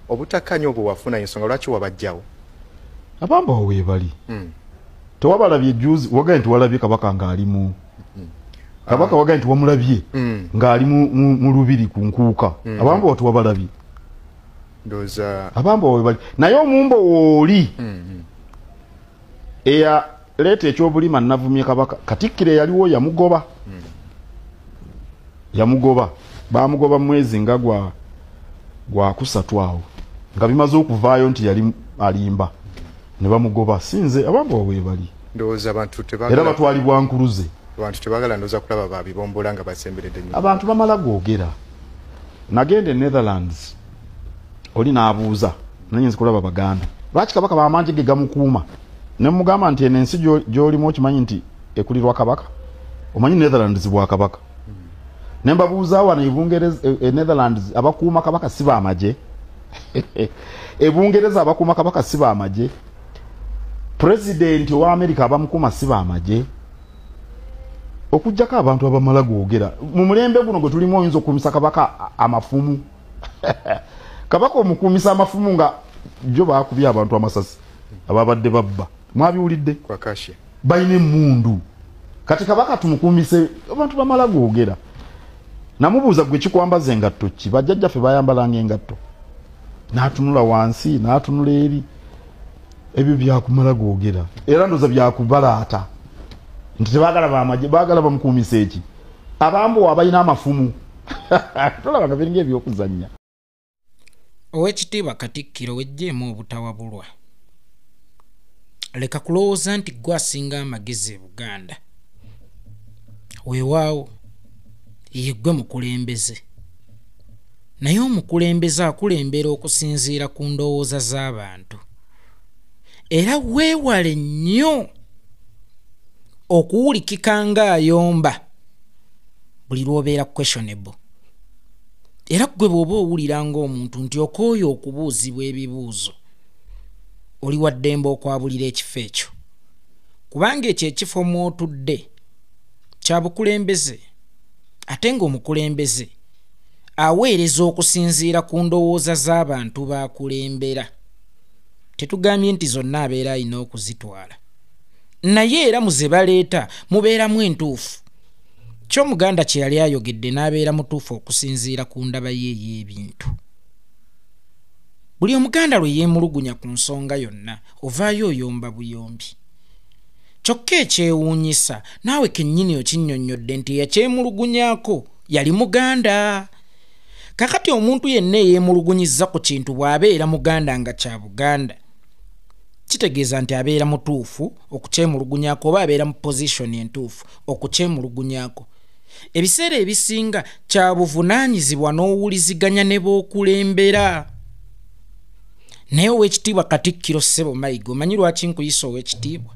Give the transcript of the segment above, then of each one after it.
obutakanya obwo wafuna ensonga lwaki wabajjawo abamba weebali tewabalabye juzi wagaye nti walabye kabaka ng'alimu kabaka wagaye nti wamulabye ng'ali mu lubiri ku nkuuka abamba watu wabalabye ndoza abamba weebali naye omumbo wooli eya leeta ekyobulima navumye kabaka Katikkiro yaliwo yamugoba bamugoba mwezi nga gwa kusatu awo nga bimaze okuvaayo nti yali alimba ne bamugoba sinze abamba weebali ndoza abantu era batwalibwa nkuluze abantu tebagala ndoza kulaba babibombola nga basemberedde nnyo abantu bamala googera nagende Netherlands oli naabuuza nanyinza kulaba baganda lwaki kabaka bamanji ge gamukuuma ne mugamba nti eno ensi gy'olimu okimanyi nti ekulirwa kabaka omanyi Netherlands bwa kabaka ne mbabuuza wano Netherlands abakuuma kabaka si baamaje Ebungereza abakuuma kabaka si baamaje President wa America abamukuuma si baamaje okujjako abantu abamala googera mu mulembe guno gwe tulimu oyinza okukumisa kabaka amafumu kabaka omukuumisa amafumu nga jo baakubye abantu amasasi ababadde babba mwabiwulidde kwa kashe bayine emmundu kati kabaka tumukuumise abantu bamala googera namubuuza gwe kikwambaza engatto ki bajjajjaffe bayambalanga engatto n'atunula wansi n'atunula eri ebyo byakumala googera era ndoza byakubalaata nti tebagala bamaje bagala bamukuumisa eki abambo abalina amafumu tolaba nga biringa ebyokuzannya Owekitiibwa Katikkiro wejjeemu obutawabulwa leka kulowooza nti gwe asinga amagezi e Buganda weewaawo ye gwe mukulembeze naye omukulembeze akulembera okusinziira ku ndowooza z'abantu era weewale nnyo okuwulikika ng'ayomba buli lw'obeera questionable era gwe bw'oba owulira ng'omuntu nti okooyo okubuuzibwa ebibuuzo oli wa ddembe okwabulira ekifo ekyo kubanga ekyo ekifo mw'otudde kya bukulembeze ate ng'omukulembeze aweereza okusinziira ku ndowooza z'abantu b'akulembera tetugambye nti zonna abeera alina okuzitwala naye era mu ze baleeta mubeeramu entuufu ky'omuganda kye yali ayogedde n'abeera mutuufu okusinziira ku ndaba ye ey'ebintu buli omuganda lwe yeemulugunya ku nsonga yonna ovaayo oyomba buyombi kyokka ekyewuunyisa naawe kennyini okinnyonnyodde nti yakyemulugunyaako yali muganda kakati omuntu yenna eyeemulugunyizza ku kintu bw'abeera muganda nga kya Buganda kitegeeza nti abeera mutuufu okukyemulugunyaako oba abeera mu position entuufu okukyemulugunyaako ebiseera ebisinga kya buvunaanyizibwa n'owuliziganya ne b'okulembera naye Owekitiibwa Katikkiro ssebo mayiga omanyi lwaki nkuyisa Owekitiibwa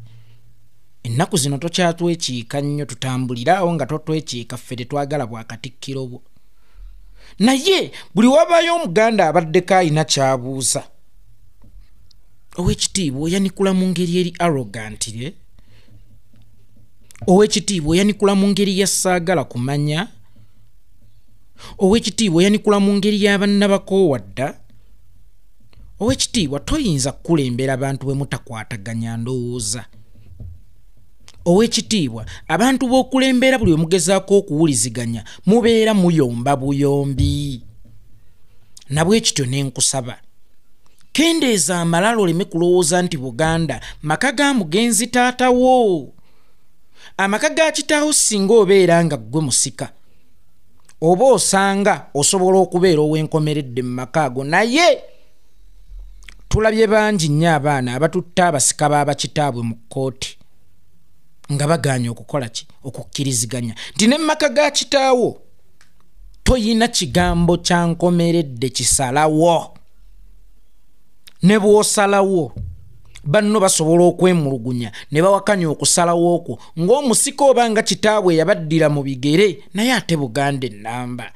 ennaku zino tokyatwekiika nnyo tutambuliraawo nga totwekiika ffe tetwagala bwa Katikkiro bwo naye buli wabaayo omuganda abaddeko alina kyabuuza Owekitiibwa oyanikula mu ngeri eri arrogant Owekitiibwa oyanikula mu ngeri ya saagala kumanya Owekitiibwa oyanikula mu ngeri y'abannabakoowadda Owekitiibwa toyinza kukulembera abantu bwe mutakwataganya ndowooza Owekitiibwa abantu b'okulembera buli omugezaako okuwuliziganya mubeera muyomba buyombi nabwe kityo nenkusaba kendeeza amalala oleme kulowooza nti Buganda maka ga mugenzi taatawo amaka ga kitaawo singa obeera nga ggwe musika oba osanga osobola okubeera ow'enkomeredde mu maka ago naye tulabye bangi nnyo abaana abatutta abasika b'abakitaabwe mu kkooti nga bagaanye okukola ki okukkiriziganya nti ne maka ga kitaawo toyina kigambo kya nkomeredde kisalawo ne bw'osalawo banno basobola okwemulugunya ne bawakanya okusalawo okwo ng'omusika oba nga kitaabwe yabaddira mu bigere naye ate Buganda ennamba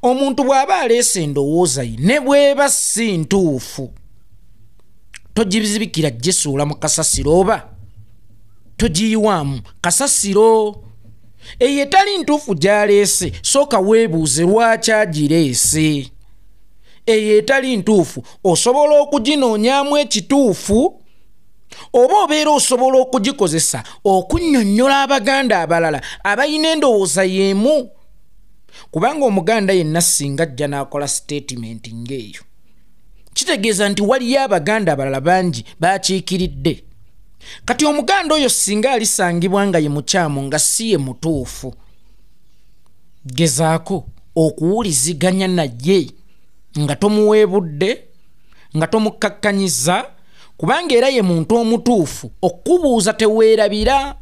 omuntu bw'aba aleese endowooza ye ne bw'eba si ntuufu togibizibikira gyesuula mu kasasiro oba togiyiwaamu kasasiro eyo etali ntuufu gy'aleese sooka weebuuze lwaki agireese eyo etali ntuufu osobola okuginoonyamu ekituufu oba obeera osobola okugikozesa okunnyonnyola abaganda abalala abalina endowooza y'emu kubanga omuganda yenna singa ajja n'akola statement ng'eyo kitegeeza nti waliyo abaganda abalala bangi baakiikiridde kati omuganda oyo singa alisangibwa nga ye mukyamu nga si ye mutuufu gezaako okuwuliziganya naye nga tomuweebudde nga tomukakkanyiza kubanga era ye muntu omutuufu okubuuza teweerabira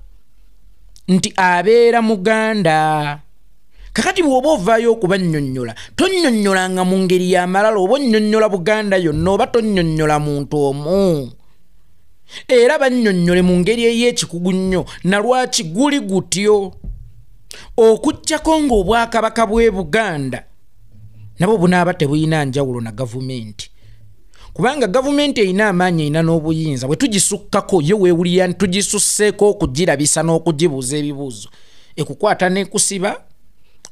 nti abeera muganda kakati bw'oba ovaayo okubannyonnyola tonnyonnyolanga mu ngeri y'amalala oba onnyonnyola buganda yonna oba tonnyonnyola muntu omu era bannyonnyole mu ngeri ey'ekikugu nnyo nalwaki guli gutyo okujjako ng'obwakabaka bw'e Buganda nabo bunaaba tebulina njawulo na gavumenti kubanga gavumenti erina amaanyi erina n'obuyinza bwe tugisukkako ye weewulira nti tugisusseeko okugirabisa n'okugibuuza ebibuuzo ekukwata n'ekusiba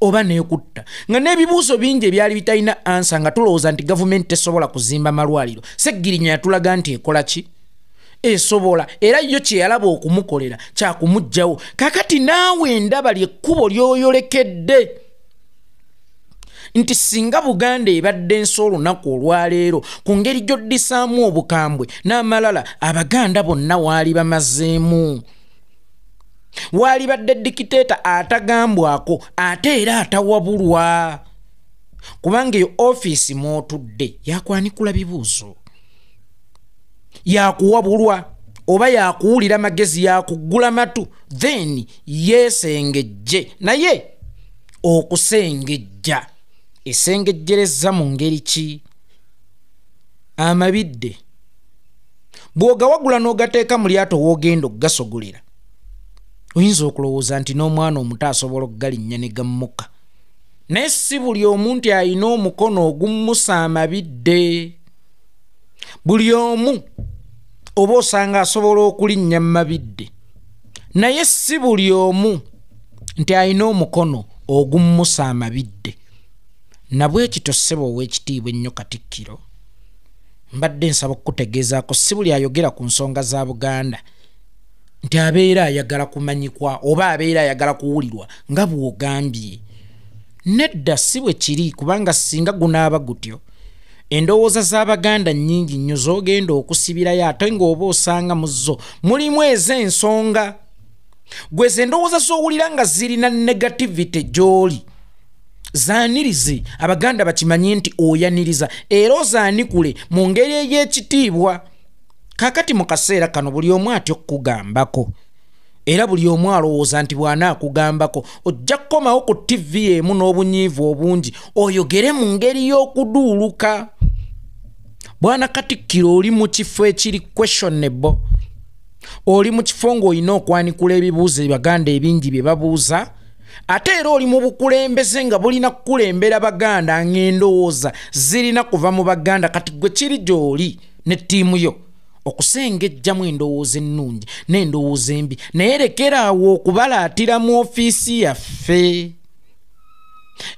oba n'ekutta nga n'ebibuuzo bingi ebyali bitalina ansa nga tulowooza nti gavumenti tesobola kuzimba malwaliro Seggirinya yatulaga nti ekola ki esobola era yo kye yalaba okumukolera kyakumugjawo kakati naawe ndaba lyekkubo lyoyolekedde nti singa Buganda ebadde nsi olunaku olwaleero ku ngeri gy'oddisaamu obukambwe n'amalala abaganda bonna waali bamazeemu waali badde dikiteeta atagambwako ate era atawabulwa kubanga eyo ofiisi mw'otudde yakwanikula bibuuzo yakuwabulwa oba yakuwulira magezi yakugula matu then yesengejje naye okusengejja esengejjereza mu ngeri ki amabidde bw'ogawagula n'ogateeka mu lyato w'ogenda okugasogolera oyinza okulowooza nti n'omwana omuto asobola okugalinnya ne gammuka naye si buli omu nti alina omukono ogummusa amabidde buli omu oba osanga asobola okulinnya mu mabidde naye si buli omu nti alina omukono ogummusa amabidde nabwekito ssebo ow'ekitiibwa ennyo Katikkiro mbadde nsaba okukutegeezaako si buli ayogera ku nsonga za Buganda nti abeera ayagala kumanyikwa oba abeera ayagala kuwulirwa nga bw'ogambye nedda si bwe kiri kubanga singa gunaaba gutyo endowooza z'Abaganda nnyingi nnyo z'ogenda okusibirayo ate ng'oba osanga mu zo mulimu ez'ensonga gwe z'endowooza z'owulira nga zirina negativity gy'oli zaanirize Abaganda bakimanye nti oyaniriza era ozaanikule mu ngeri ey'ekitiibwa kakati mu kaseera kano buli omu atyo okukugambako era buli omu alowooza nti bw'anaakugambako ojja kukomawo ku TV emu n'obunyiivu obungi oyogere mu ngeri y'okuduuluka Bwana Katikkiro oli mu kifo ekiri questionable oli mu kifo ng'olina okwanikula ebibuuzo Abaganda ebingi bye babuuza ate era oli mu bukulembeze nga bulina kukulembera Baganda ng'endowooza zirina kuva mu Baganda kati gwe kiri gy'oli ne ttiimu yo okusengejjamu endowooza ennungi n'endowooza embi naye lekeraawo okubalaatira mu ofiisi yaffe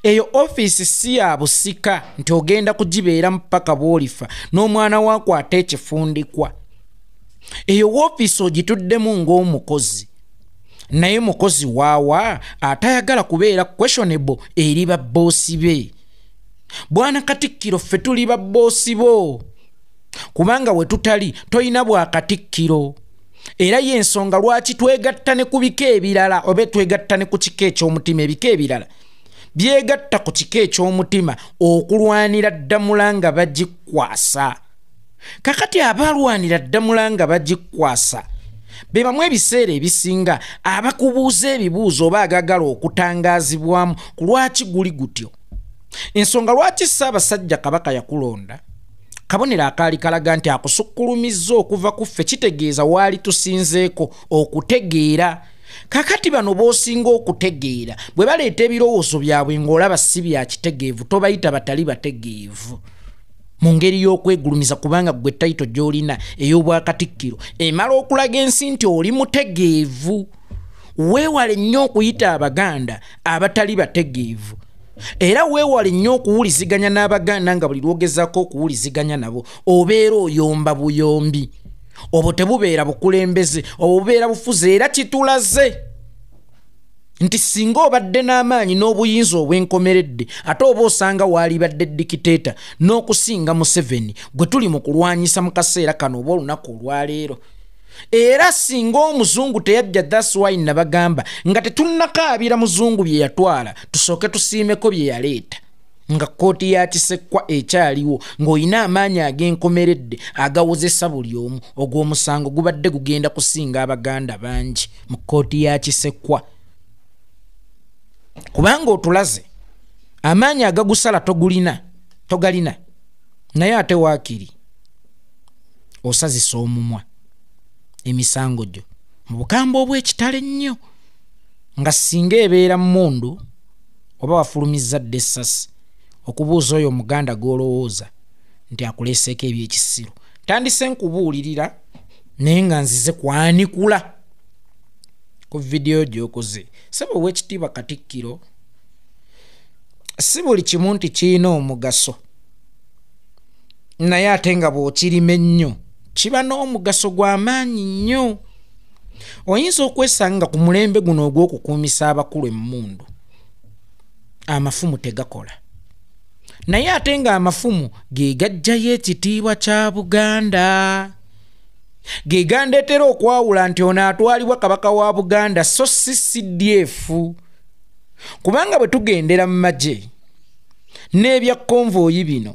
eyo ofiisi si ya busika nti ogenda kugibeera mpaka bw'olifa n'omwana waakwata ekifundikwa eyo ofiisi ogituddemu ng'omukozi naye mukozi waawa atayagala kubeera questionable eri babboosi be Bwana Katikkiro ffe tuli babboosi bo kubanga we tutali toyina bwa Katikkiro era y'ensonga lwaki twegatta ne ku bika ebirala oba twegatta ne ku kika eky'omutima ebika ebirala byegatta ku kika eky'omutima okulwanira Ddamula nga bagikwasa kakati abalwanira Ddamula nga bagikwasa be bamu ebiseera ebisinga abakubuuza ebibuuzo oba agagala okutangaazibwamu ku lwaki guli gutyo ensonga lwaki Ssaabasajja Kabaka yakulonda kabonero akaali kalaga nti akusukkulumizza okuva ku ffe kitegeeza waali tusinzeeko okutegeera kakati bano b'osinga okutegeera bwe baleeta ebirowoozo byabwe ng'olaba si bya kitegeevu tobayita batali bategeevu mu ngeri y'okwegulumiza kubanga gwe tayito gy'olina ey'Obwakatikkiro emala okulaga ensi nti oli mutegeevu weewale nnyo okuyita Abaganda abatali bategeevu era weewale nnyo okuwuliziganya n'Abaganda nga buli lwogezaako okuwuliziganya nabo obeera oyomba buyombi obwo tebubeera bukulembeze obwo bubeera bufuze era kitulaze nti singa obadde n'amaanyi n'obuyinza obwenkomeredde ate oba osanga waalibadde dikiteeta n'okusinga Museveni gwe tuli mu kulwanyisa mu kaseera kano oba olunaku olwaleero era singa omuzungu teyajja that's why nabagamba nga tetunnakaabira muzungu bye yatwala tusooke tusiimeko bye yaleeta nga kkooti ya Kisekwa ekyaliwo ng'olina amaanyi ag'enkomeredde agawozesa buli omu ogw'omusango gubadde gugenda kusinga Abaganda bangi mu kkooti ya Kisekwa kubanga otulaze amaanyi agagusala togalina naye ate waakiri osazisa omumwa emisango gyo mu bukamba obw'ekitale nnyo nga singa ebeera mmundu oba wafulumizza dde essasi okubuuza oyo Omuganda gw'olowooza nti akuleeseeko ebyekisiro tandise nkubuulirira naye nga nzize kwanikula ku vidiyo gy'okoze sebo ow'ekitiibwa Katikkiro si buli kimu nti kirina omugaso naye ate nga bw'okirima ennyo kiba n'omugaso gw'amaanyi nnyo oyinza okwesanga ku mulembe guno ogw'okukuumisa abakulu emmundu amafumu tegakola naye ate nga amafumu ge gajjayo ekitiibwa kya Buganda ge gandeetera okwawula nti ono atwalibwa Kabaka wa Buganda so si CDF kubanga bwe tugendera mu magye n'ebya konvoyi bino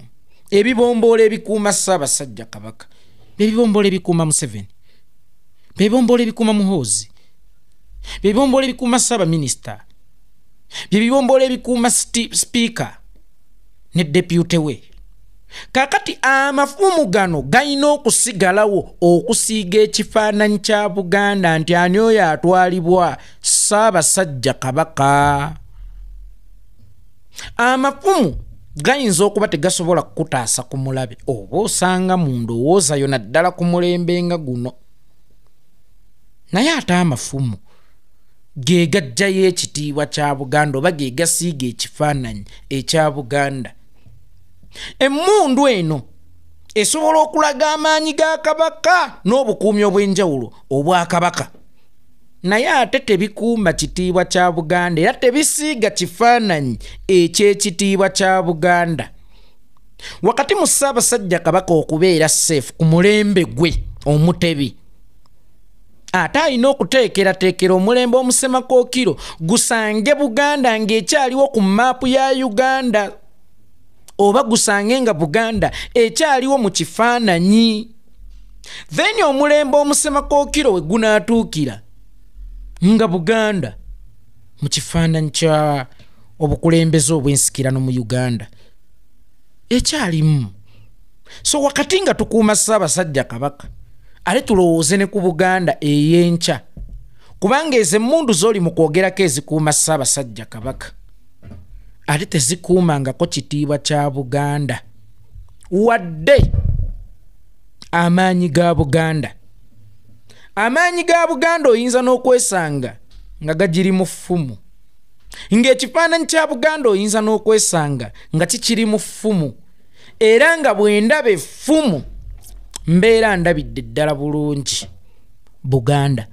ebibomboola ebikuuma Ssaabasajja Kabaka bebibomboola ebikuuma Museveni bebibomboola ebikuuma Muhoozi bebibomboola ebikuuma Ssaabaminisita bebibomboola ebikuuma Sipiika ne deputy we kakati amafumu gano galina okusigalawo okusiiga ekifaananyi kya Buganda nti ani oyo atwalibwa Ssaabasajja Kabaka amafumu gayinza okuba tegasobola kukutaasa ku mulabe oba osanga mu ndowooza yo naddala ku mulembe nga guno naye ate amafumu ge gajjayo ekitiibwa kya Buganda oba ge gasiiga ekifaananyi ekya Buganda emmundu eno esobola okulaga amaanyi ga Kabaka n'obukuumi obw'enjawulo obwa Kabaka naye ate tebikuuma kitiibwa kya Buganda era tebisiiga kifaananyi eky'ekitiibwa kya Buganda wakati mu Ssaabasajja Kabaka okubeera safe ku mulembe gwe omutebi ate alina okuteekerateekera omulembe omusemakookiro gusange Buganda ng'ekyaliwo ku maapu ya Uganda oba gusange nga Buganda ekyaliwo mu kifaananyi then omulembe omusemakookiro we gunaatuukira nga Buganda mu kifaananyi kya obukulembeze obw'ensikirano mu Uganda ekyalimu so wakati nga tukuuma Ssaabasajja Kabaka ate tulowooze ne ku Buganda ey'enkya kubanga ezo emmundu z'oli mu kwogerako ezikuuma Ssaabasajja Kabaka ate tezikuumangako kitiibwa kya Buganda wadde amaanyi ga Buganda oyinza n'okwesanga nga gagiri mu ffumu ng'ekifaananyi kya Buganda oyinza n'okwesanga nga kikiri mu ffumu era nga bwe ndaba effumu mbeera ndabidde ddala bulungi Buganda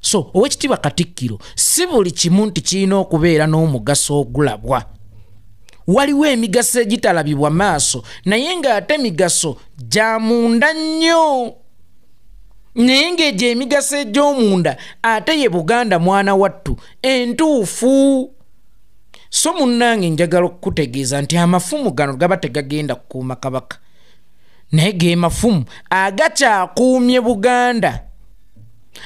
so ow'ekitiibwa Katikkiro si buli kimu nti kirina okubeera n'omugaso ogulabwa waliwo emigaso egitalabibwa maaso naye ng'ate emigaso gya munda nnyo naye ng'egyo emigaso egy'omunda ate ye Buganda mwana wattu entuufu so munnange njagala okukutegeeza nti amafumu gano gaba tegagenda kukuuma Kabaka naye ge mafumu agakyakuumye Buganda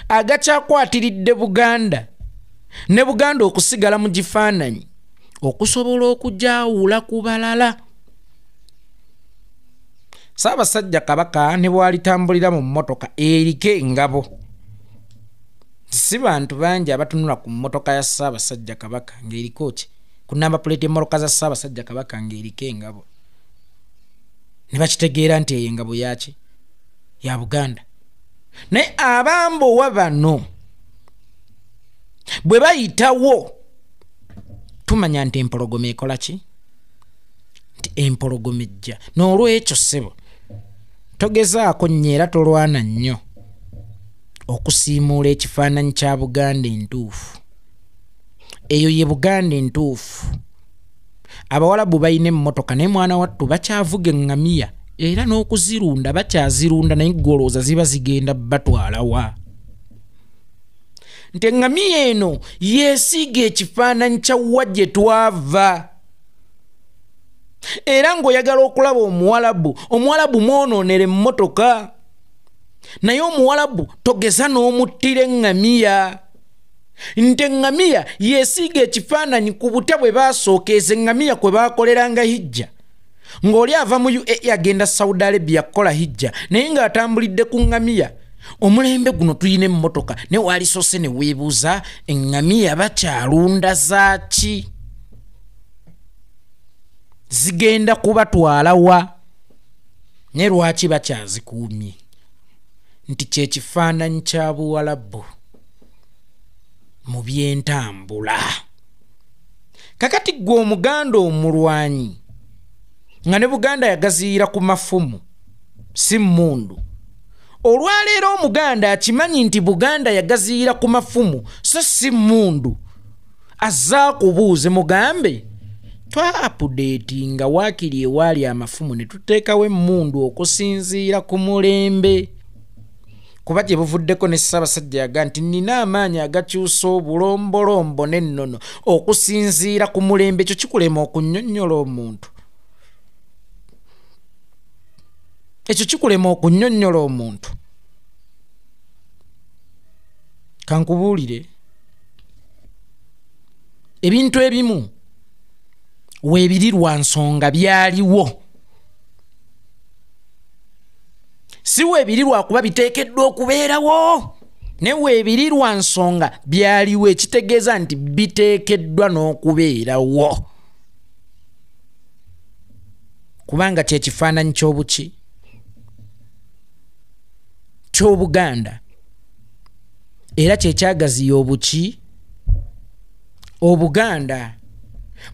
agakyakwatiridde Buganda ne Buganda okusigala mu gifaananyi okusobola okujaawula ku balala Ssaabasajja Kabaka ne bw'alitambulira mu mmotoka eriko engabo si bantu bangi abatunula ku mmotoka ya Ssaabasajja Kabaka ng'eriko ki ku namba puleti emmoloka za Ssaabasajja Kabaka ng'eriko engabo ne bakitegeera nti eyo engabo yaki ya Buganda naye abambowa bano bwe bayitawo tumanya nti empologoma ekola ki nti empologoma ejja n'olwekyo ssebo togezaako nnyo era tolwana nnyo okusiimuula ekifaananyi kya Buganda entuufu. Eyo ye Buganda entuufu. Abawalabu balina emmotoka naye mwana wattu bakyavuga eŋŋamiya era n'okuzirunda bakyazirunda naye golooza ziba zigenda batwala wa. Nti eŋŋamiya eno yeesiiga ekifaananyi kya wa gye twava. Era ng'oyagala okulaba Omuwalabu mwonoonera emmotoka. Naye Omuwalabu togeza n'omuttira eŋŋamiya. Nti eŋŋamiya yeesiiga ekifaananyi ku butya bwe baasookeeza eŋŋamiya kwe baakoleranga hijja. Ng'oli ava mu UAE agenda Saudi Arabia kukola hijja naye ng'atambulidde ku ŋŋamiya. Omulembe guno tuyina emmotoka ne waalisoose ne weebuuza eŋŋamiya bakyalunda zaaki? Zigenda kubatwala wa? Ne lwaki bakyazikuumye? Nti kye kifaananyi kya Buwalabu mu by'entambula. Kakati gwe Omuganda omulwanyi nga ne Buganda yagaziira ku mafumu si mmundu. Olwaleero Omuganda akimanyi nti Buganda yagaziira ku mafumu so si mmundu. Azza kubuuze mugambe twa-updatinga waakiri ewaali amafumu ne tuteekawo emmundu okusinziira ku mulembe. Kuba gye buvuddeko ne Ssaabasajja yaga nti nina amaanyi agakyusa obulombolombo n'ennono okusinziira ku mulembe. Ekyo kikulema okunnyonnyola omuntu. Ekyo kikulema okunnyonnyola omuntu. Kankubuulire ebintu ebimu weebirirwa nsonga byaliwo. Si weebirirwa kuba biteekeddwa okubeerawo. Ne weebirirwa nsonga byaliwo ekitegeeza nti biteekeddwa n'okubeerawo. Kubanga kye kifaananyi ky'obuki ky'Obuganda era kye kyagaziya obuki Obuganda.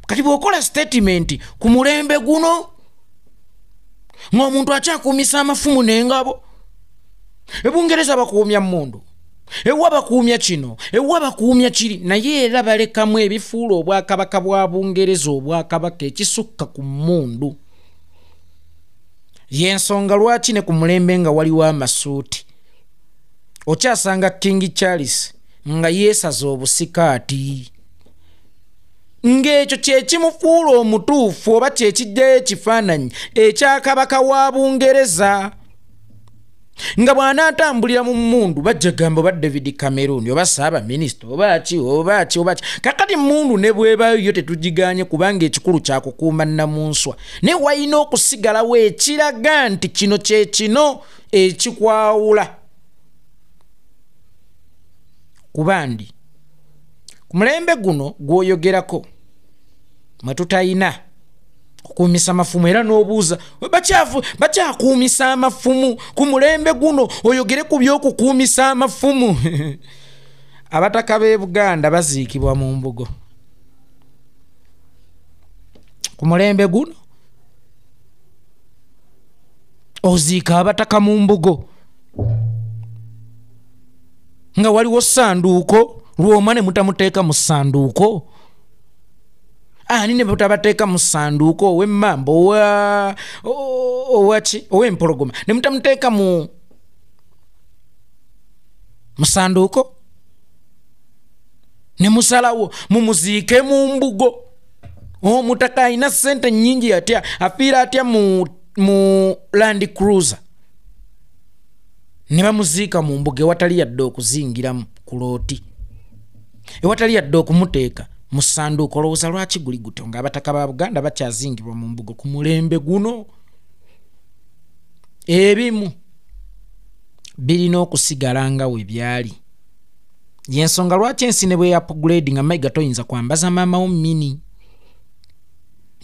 Kati bw'okola statement ku mulembe guno ng'omuntu akyakuumisa amafumu n'engabo. Ebungereza bakuumya mmundu, ewa bakuumya kino, ewa bakuumya kiri, naye era balekamu ebifuula obwakabaka bwa Bungereza obwakabaka ekisukka ku mmundu. Y'ensonga lwaki ne ku mulembe nga waliwo amasuuti okyasanga King Charles nga yeesaza obusikaati. Ng'ekyo kye kimufuula omutuufu oba kye kijjayo ekifaananyi ekyakabaka wa Bungereza. Nga bw'anaatambulira mu mmundu bajja gamba oba David Cameron oba Ssaabaminisita oba ki. Kakati mmundu ne bwebaayo yo tetugiganye kubanga ekikulu kya kukuuma nnamunswa. Ne walina okusigalawo ekiraga nti kino kye kino ekikwawula. Kubandi ku mulembe guno gw'oyogerako mwe tutayina kukuumisa amafumu era n'obuuza bakyakuumisa amafumu ku mulembe guno oyogere ku by'okukuumisa amafumu. Abataka b'e Buganda baziikibwa mu mbugo ku mulembe guno. Oziika abataka mu mbugo nga waliwo ssanduuko lw'oma ne mutamuteeka mu ssanduuko. Ani ne mutabateeka mu ssanduuko ow'emmamba ow'empologoma ne mutamuteeka mu ssanduuko ne musalawo mumuziike mu mbugo. Omutaka alina ssente nnyingi atya afiira atya mu Land Cruiser ne bamuziika mu mbuga ewatali yadde okuzingiramu ku looti, ewatali yadde okumuteeka mu ssanduuko. Olowooza lwaki guli gutyo ng'abataka ba Buganda bakyazingirwa mu mbuga ku mulembe guno? Ebimu birina okusigala nga we byali. Y'ensonga lwaki ensi ne bwe upgrade nga mayiga toyinza kwambaza maama wo mini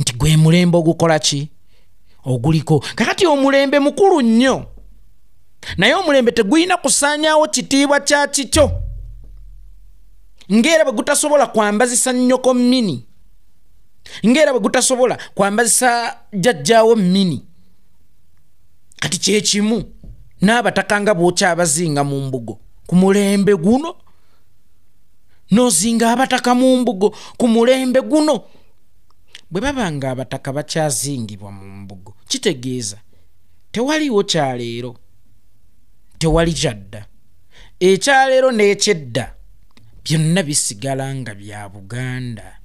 nti gwe mulembe ogukola ki oguliko. Kakati omulembe mukulu nnyo naye omulembe tegulina kusaanyaawo kitiibwa kya kikyo ng'era bwe gutasobola kwambazisa nnyoko mini ngera bwe gutasobola kwambazisa jjajjaawo mini kati kyekimu n'abataka nga bw'okyabazinga mu mbugo ku mulembe guno n'ozinga abataka mu mbugo ku mulembe guno bwe babanga abataka bakyazingibwa mu mbugo kitegeeza tewaliwo kyaleero tewali kyadda ekyaleero n'ekyedda byonna bisigala nga bya Buganda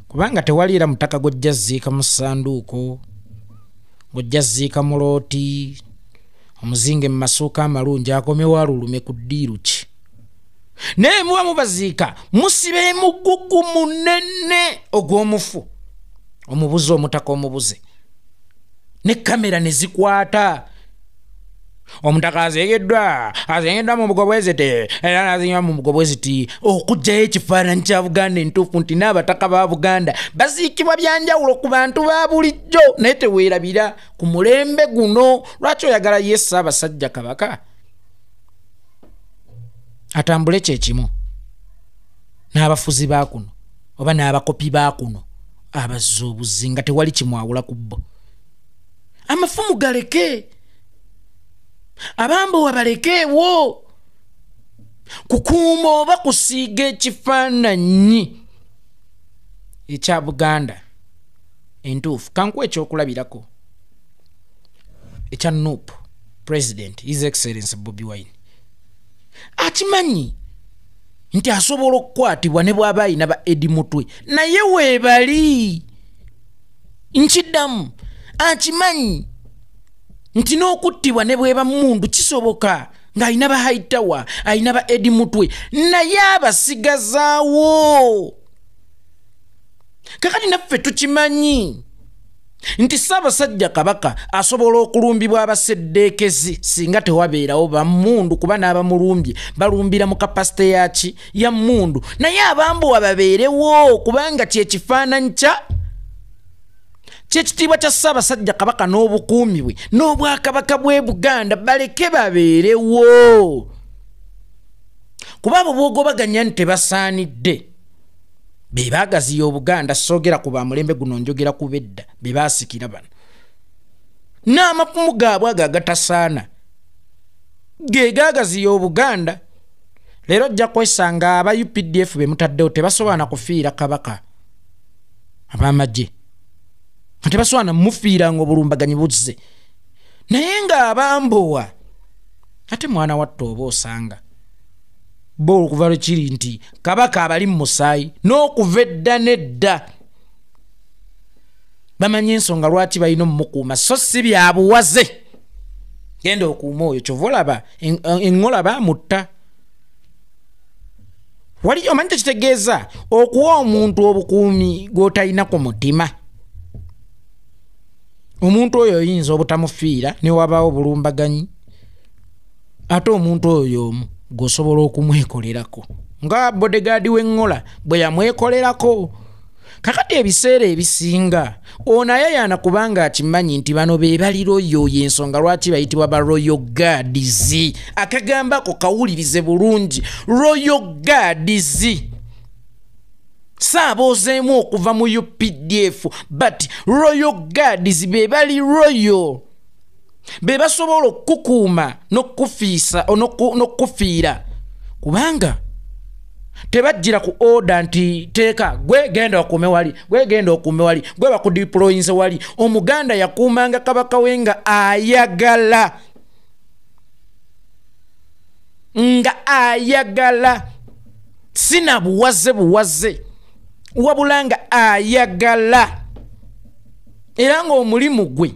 kubanga tewali era mutaka gojja ziika mu ssanduuko gojja ziika mu looti omuzinge mu masuuka amalungi akomewo alulume ku ddiiru ki naye muba mubaziika musibe mugugu munene ogw'omufu omubuze omutaka omubuze ne kamera ne zikwata omutaka azengeddwa mu bugobweziti era nazinga mu bugobweziti okujjayo ekifaananyi kya Buganda entuufu nti n'abataka ba Buganda baziikibwa byanjawulo ku bantu ba bulijjo naye teweerabira ku mulembe guno lwaki oyagala ye Ssaabasajja Kabaka atambule kyekimu n'abafuzi ba kuno oba n'abakopi ba kuno abazza obuzinga tewali kimwawula ku bo amafumu galeke abambowa balekeewo kukuuma oba kusiiga ekifaananyi ekya Buganda entuufu kankuwa ekyokulabirako ekya NUP President His Excellency Bobi Wine akimanyi nti asobola okukwatibwa ne bw'aba ayina ba Edi Mutwe naye weebali nkiddamu akimanyi nti n'okuttibwa ne bweba mundu kisoboka ng'ayina ba Haitawa ayina ba Edi Mutwe naye abasigazaawo kakati naffe tukimanyi nti Ssaabasajja Kabaka asobola okulumbibwa abaseddeekezi singa tewabeerawo bamundu kuba n'abamulumbye balumbira mu kapasite yaki ya mundu naye abambowa babeerewo kubanga kyekifaananyi kyekitiibwa kya Ssaabasajja Kabaka n'obukuumi bwe n'obwakabaka bw'e Buganda baleke babeerewo kuba abo boogobaganya nti tebasaanidde be baagaziya Obuganda soogera ku bamulembe guno njogera ku bedda be baasikira bano n'amafumu gaabwe ago agatasaana ge gaagaziya Obuganda leero ojja kwesanga aba UPDF be mutaddewo tebasobola na kufiira Kabaka ab'amagye tebasobola na mufiira ng'obulumbaganyi buzze naye ng'abambowa ate mwana watta oba osanga bo okuva lwekiri nti Kabaka abali mu musaayi n'okuva edda n'edda bamanyi ensonga lwaki balina omumukuuma so si byabuwaze genda okuuma oyo kyova olaba eŋŋola baamutta wali omanyi tekitegeeza okuwa omuntu obukuumi gw'otalina ku mutima omuntu oyo oyinza obutamufiira ne wabaawo obulumbaganyi ate omuntu oyo omu gosobola okumwekolerako nga bodegaadi w'eŋŋola bwe yamwekolerako kakati ebiseera ebisinga onaye yana kubanga akimanyi nti bano be bali royo y'ensonga lwaki bayitibwa ba royal guards akagambako kawulirize bulungi royal guards saaboozeemu okuva mu UPDF but royal guards be bali royal be basobola okukuuma n'okufiisa n'okufiira kubanga tebajjira ku order nti teeka gwe genda okume wali gwe genda okume wali gwe bakudeployinze wali omuganda yakuumanga Kabaka we nga ayagala sina buwaze wabula nga ayagala era ng'omulimu gwe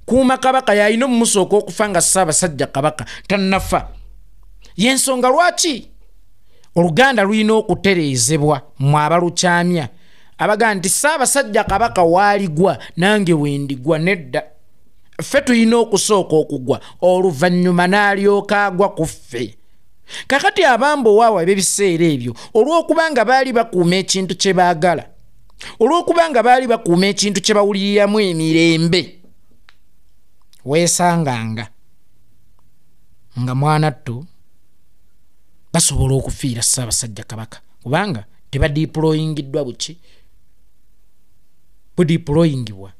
kuuma Kabaka yalina omumusooka okufa nga Ssaabasajja Kabaka tannafa y'ensonga lwaki oluganda lulina okutereezebwa mu abalukyamya abaga nti Ssaabasajja Kabaka waaligwa nange wendigwa nedda ffe tulina okusooka okugwa oluvannyuma n'alyoka agwa ku ffe kakati abambowaawa eb'ebiseera ebyo olw'okubanga baali bakuuma ekintu kye baagala olw'okubanga baali bakuuma ekintu kye bawuliriramu emirembe weesanganga nga mwanattu basobola okufiira Ssaabasajja Kabaka kubanga tebadeployingiddwa buki budeployingibwa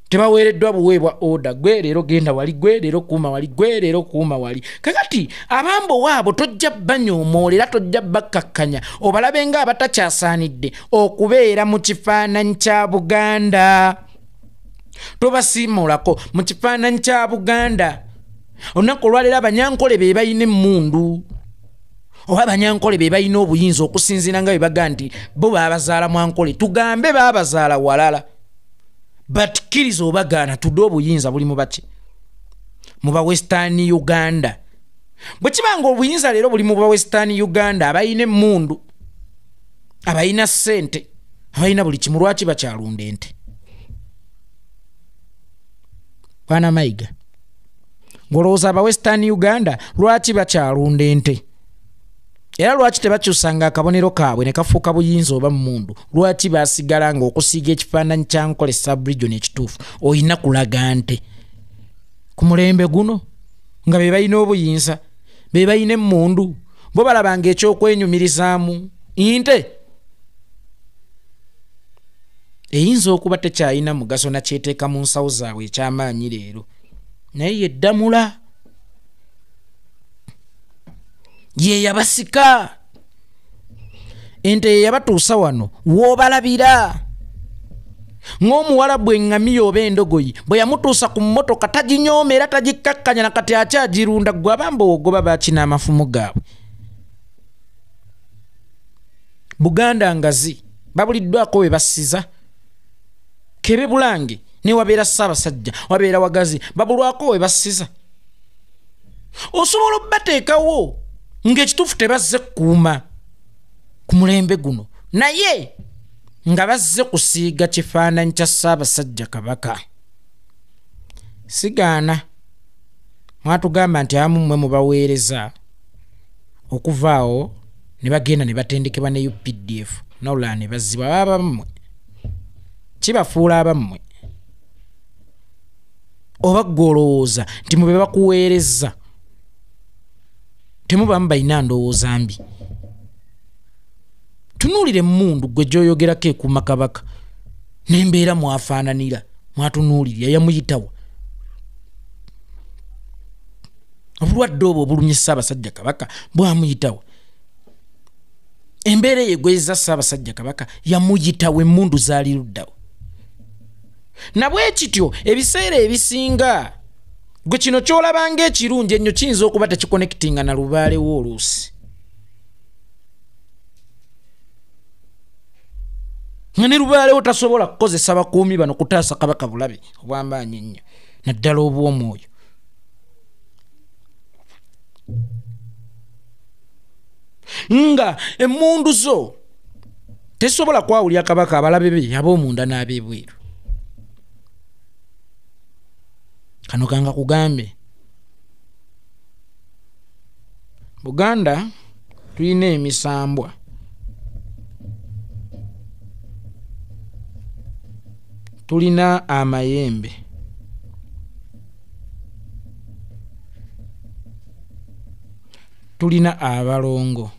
tebaweereddwa buweebwa order gwe leero genda wali gwe leero kuuma wali gwe leero kuuma wali kakati abambo waabo tojja banyoomoolera tojja bakkakkanya obalabe nga abatakyasaanidde okubeera mu kifaananyi kya Buganda tobasiimulako mu kifaananyi kya Buganda olunaku olwaleero abanyankole be balina emmundu oba abanyankole be balina obuyinza okusinziira nga bwe baga nti bo baabazaala Mwankole tugambe baabazaala walala but kkiriza obagaana tudde obuyinza buli mu baki mu ba Western Uganda bwe kibanga obuyinza leero buli mu ba Western Uganda abalina emmundu abalina ssente abalina buli kimu lwaki bakyalunda ente Bwana Mayiga ngolowooza aba Western Uganda lwaki bakyalunda ente era lwaki tebakyusanga akabonero kaabwe ne kafuuka buyinza oba mmundu lwaki basigala nga okusiiga ekifaananyi kya Nkole sub-region ekituufu olina kulaga nte ku mulembe guno nga be balina obuyinza be balina emmundu bo balabanga ekyokwenyumirizaamu nte eyinza okuba tekyalina mugaso nakyeteeka mu nsawo zaabwe ekyamaanyi leero naye yeddamula ye yabasika ente ye yabatuusa wano woobalabira ng'omuwala bwe ngamiya oba endogoyi bwe yamutuusa ku mmotoka taginyoomera tagikkakkanya na kati akyagirunda gwe abamba ogoba baakina amafumu gaabwe Buganda ngazi babuliddwako we bassiza Kebe Bulange ne wabeera Ssaabasajja wabeera Wagazi babulwako we bassiza osobola obbateekawo ng'ekituufu tebazze kuuma ku mulembe guno naye nga bazze kusiiga kifaananyi kya Ssaabasajja Kabaka sigaana mwatugamba nti abamu mmwe mubaweereza okuvaawo ne bagenda ne batendekebwa ne UPDF nolwa ne bazzibwa abammwe kibafuula abammwe oba gwolowooza nti mube bakuweereza temubamu balina ndowooza mbi tunuulire emmundu gwe gy'oyogerako ekuuma Kabaka n'embeera mwafaananira mwatunuulirira yamuyitawa obulwadde obwo obulumye Ssaabasajja Kabaka bwamuyitawa embeera eyegweza Ssaabasajja Kabaka yamuyitawa emmundu zaali luddawo na bwe kityo ebiseera ebisinga gwe kino kyolabanga ekirungi ennyo kiyinza okuba tekikonekitinga na lubaalewo oluusi nga ne lubaalewo tasobola kukozesa bakuumi bano kutaasa Kabaka bulabe obw'amaanyi ennyo naddala obw'omwoyo nga emmundu zo tesobola kwawulya Kabaka abalabe be ab'omunda n'ab'ebweru kano kanga kugambe Buganda tulina emisambwa tulina amayembe tulina abalongo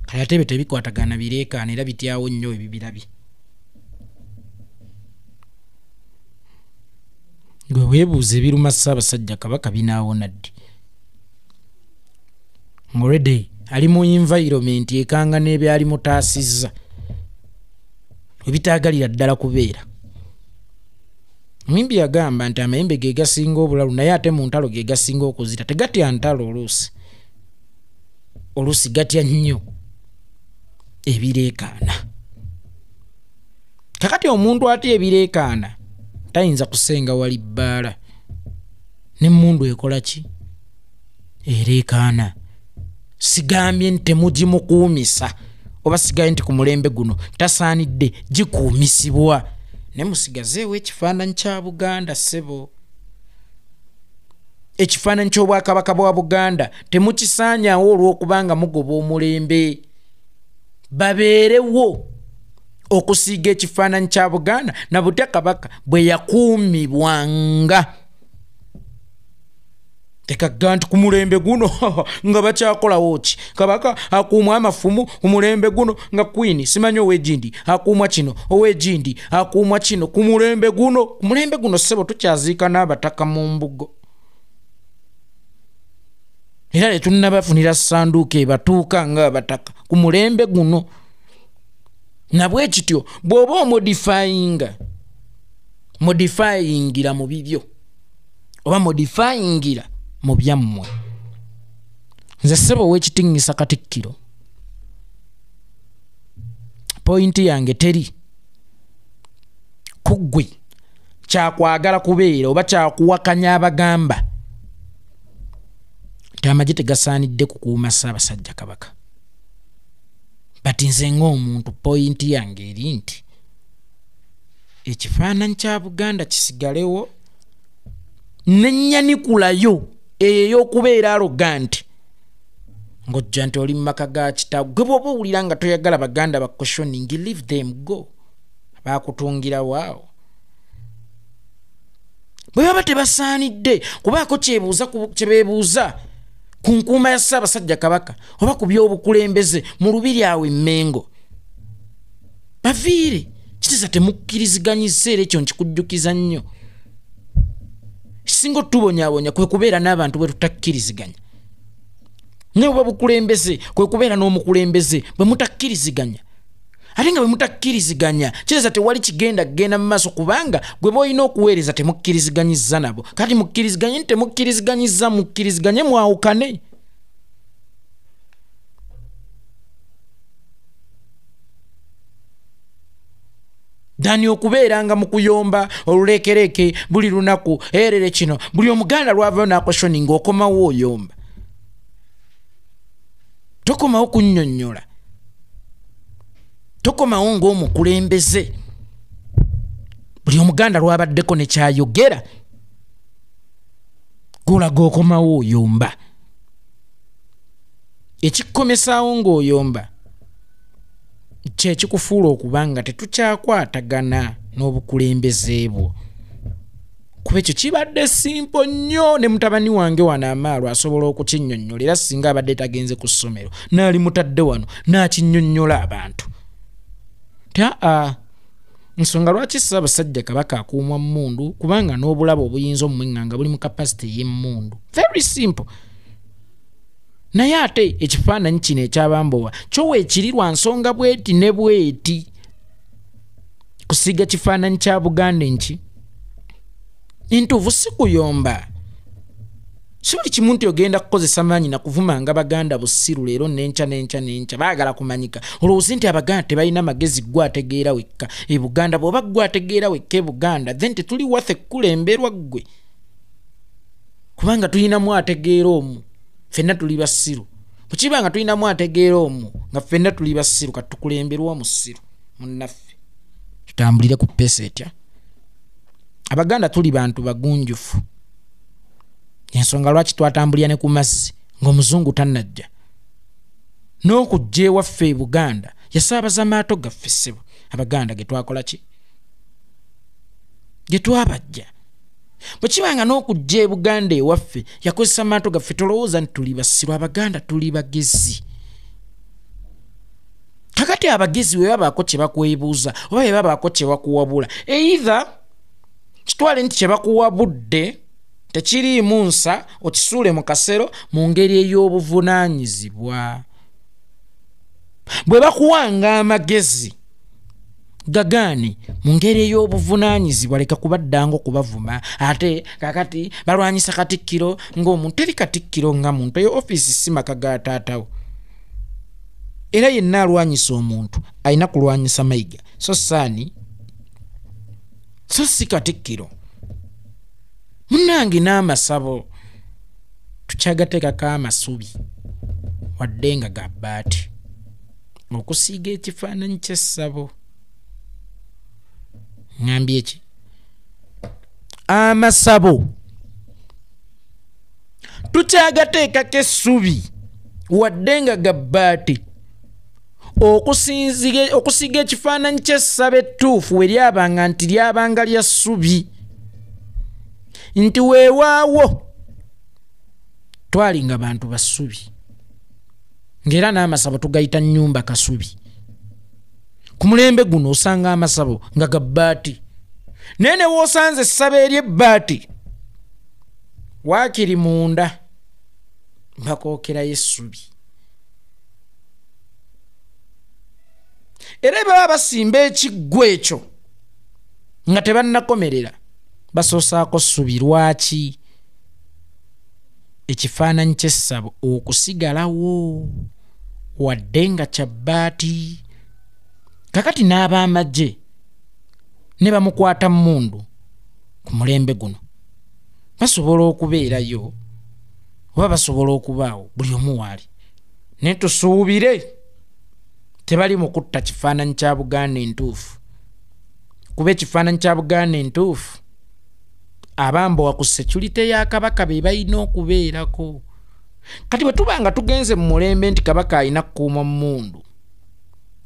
kayatebe tebikwatagana bireekaana era bityawo nnyo ebibirabye gwe weebuuza ebiruma Ssaabasajja Kabaka binaawona ddi already ali mu environment ekanga n'ebyali mutaasizza ebitaagalira ddala kubeera Mwimbi yagamba nti amayembe ge gasinga obulalu naye ate mu ntalo ge gasinga okuzita tegatya ntalo oluusi gatya nnyo ebireekaana kakati omuntu atya ebireekaana tayinza kusenga wali bbaala n'emmundu ekola ki ereekaana sigambye nti temugimukuumisa oba sigaye nti ku mulembe guno tasaanidde gikuumisibwa ne musigazeewo ekifaananyi kya Buganda ssebo ekifaananyi ky'Obwakabaka bwa Buganda temukisaanyaawo olw'okubanga mugoba omulembe babeerewo okusiiga ekifaananyi kya Buganda na butya Kabaka bwe yakuumibwanga tekagga nti ku mulembe guno nga bakyakolawo ki kabaka akuumwa amafumu ku mulembe guno nga queen simanyi ow'egindi akuumwa kino ow'egindi akuumwa kino ku mulembe guno ssebo tukyaziika n'abataka mu mbugo era tetunnabafunira sanduuka ebatuuka ng'abataka ku mulembe guno nabwe kityo bw'oba modifyingira mu bibyo oba modifyingira mu byammwe nze ssebo ow'ekitiŋŋisa Katikkiro pointi yange teri kuggwe kyakwagala kubeera oba kyakuwakanya abagamba nti amagye tegasaanidde kukuuma Ssaabasajja Kabaka bati nze ng'omuntu pointi yange eri nti ekifaananyi kya Buganda kisigalewo nenyanikulayo ey'okubeera arrogant ng'ojja nti oli mu maka ga kitaawo gwe bw'oba owulira nga toyagala Baganda questioning leave them go baakutungira waawo bwe baba tebasaanidde kubaako kye beebuuza ku nkuuma ya Ssaabasajja Kabaka oba ku by'obukulembeze mu lubiri awo Emmengo baviire kitiza temukkiriziganyisa era ekyo nkikujjukiza nnyo singa tubonyaabonya kwe kubeera n'abantu bwe tutakkiriziganya ne bwe bukulembeze kwe kubeera n'omukulembeze bwe mutakkiriziganya ate nga bwe mutakkiriziganya kitegeeza tewali kugenda mu maaso kubanga gwe boolina okuweereza temukkiriziganyizza nabo kati mukkiriziganye temukkiriziganyizza mukkiriziganye mwawukane dani okubeeranga mu kuyomba oluleekereke buli lunaku erere kino buli omuganda lwavayo n'akweshoninga okomawo oyomba tokomawo kunnyonnyola tokomawo ng'omukulembeze buli omuganda lwabaddeko ne kyayogera golaga okomawo oyomba ekikkomesaawo ng'oyomba kyekikufuula okubanga tetukyakwatagana n'obukulembeze bwo kuba ekyo kibadde simpo nnyo ne mutabani wange wano Amaaru asobola okukinnyonnyola era singa abadde tagenze ku ssomero naali mutadde wano n'akinnyonnyola abantu nsonga lwaki Ssaabasajja Kabaka akuumwa mmundu kubanga n'obulabo obuyinza omumwenganga buli mu kapasite y'emmundu very simple naye ate ekifaananyi kino ekyabambowa kyo weekiri lwa nsonga bweti ne bweti kusiga kifaananyi kya Buganda enki entuufu si kuyomba si buli kimu nti ogenda kukozesa maanyi nakuvumanga Baganda bussiru leero n'enkya baagala kumanyika olowooza nti Abaganda tebalina magezi gwe ategeera wekka e Buganda bw'oba gwe ategeera wekka e Buganda then tetuli wathe kulemberwa ggwe kubanga tulinamu ategeera omu ffenna tuli basiru kukiba nga tulinamu ategeera omu nga ffenna tuli basiru kati tukulemberwa musiru munnaffe tutambulire ku pesa etya Abaganda tuli bantu bagunjufu ensonga lwaki twatambulira ne ku mazzi ng'omuzungu tannajja n'okujja ewaffe e Buganda yasaabaza maato gaffe ssebo Abaganda ge twakola ki ge twabajja bwe kibanga n'okujja e Buganda ewaffe yakozesa maato gaffe tolowooza nti tuli basiru Abaganda tuli bagezi kakati abagezi bwe babaako kye bakwebuuza oba bwe babaako kye bakuwabula either kitwale nti kye bakuwabudde tekiriimu nsa okisuule mu kasero mu ngeri ey'obuvunaanyizibwa bwe bakuwanga amagezi gagaani mu ngeri ey'obuvunaanyizibwa leka kubaddanga okubavuma ate kakati balwanyisa Katikkiro ng'omuntu teri Katikkiro nga muntu eyo ofiisi si maka ga taatawo era yenna alwanyisa omuntu alina kulwanyisa mayiga so saani so si Katikkiro munnange n'amasabo tukyagateekako amasubi wadde nga ga bbaati okusiiga ekifaananyi ky'essabo ngambye eki amasabo tukyagateekako essubi wadde nga ga bbaati okusiiga ekifaananyi ky'essabo ettuufu we lyabanga nti lyabanga lya ssubi nti weewaawo twalinga bantu basubi ngera n'amasabo tugayita nnyumba kasubi ku mulembe guno osanga amasabo nga gabbaati nene wosanze essabo ery'ebbaati waakiri munda bakookerayo essubi era baba basimba ekiggwa ekyo nga tebannakomerera basoosaako ssubi. Lwaki? Ekifaananyi ky'essabo okusigalawo wadde nga kya bbaati. Kakati n'ab'amagye ne bamukwata mmundu ku mulembe guno basobola okubeerayo oba basobola okubaawo buli omu waali, naye tusuubire tebali mu kutta kifaananyi kya Buganda entuufu. Kuba ekifaananyi kya Buganda entuufu abambowa ku security ya Kabaka be balina okubeerako. Kati bwe tuba nga tugenze mu mulembe nti Kabaka alina kukuuma mmundu,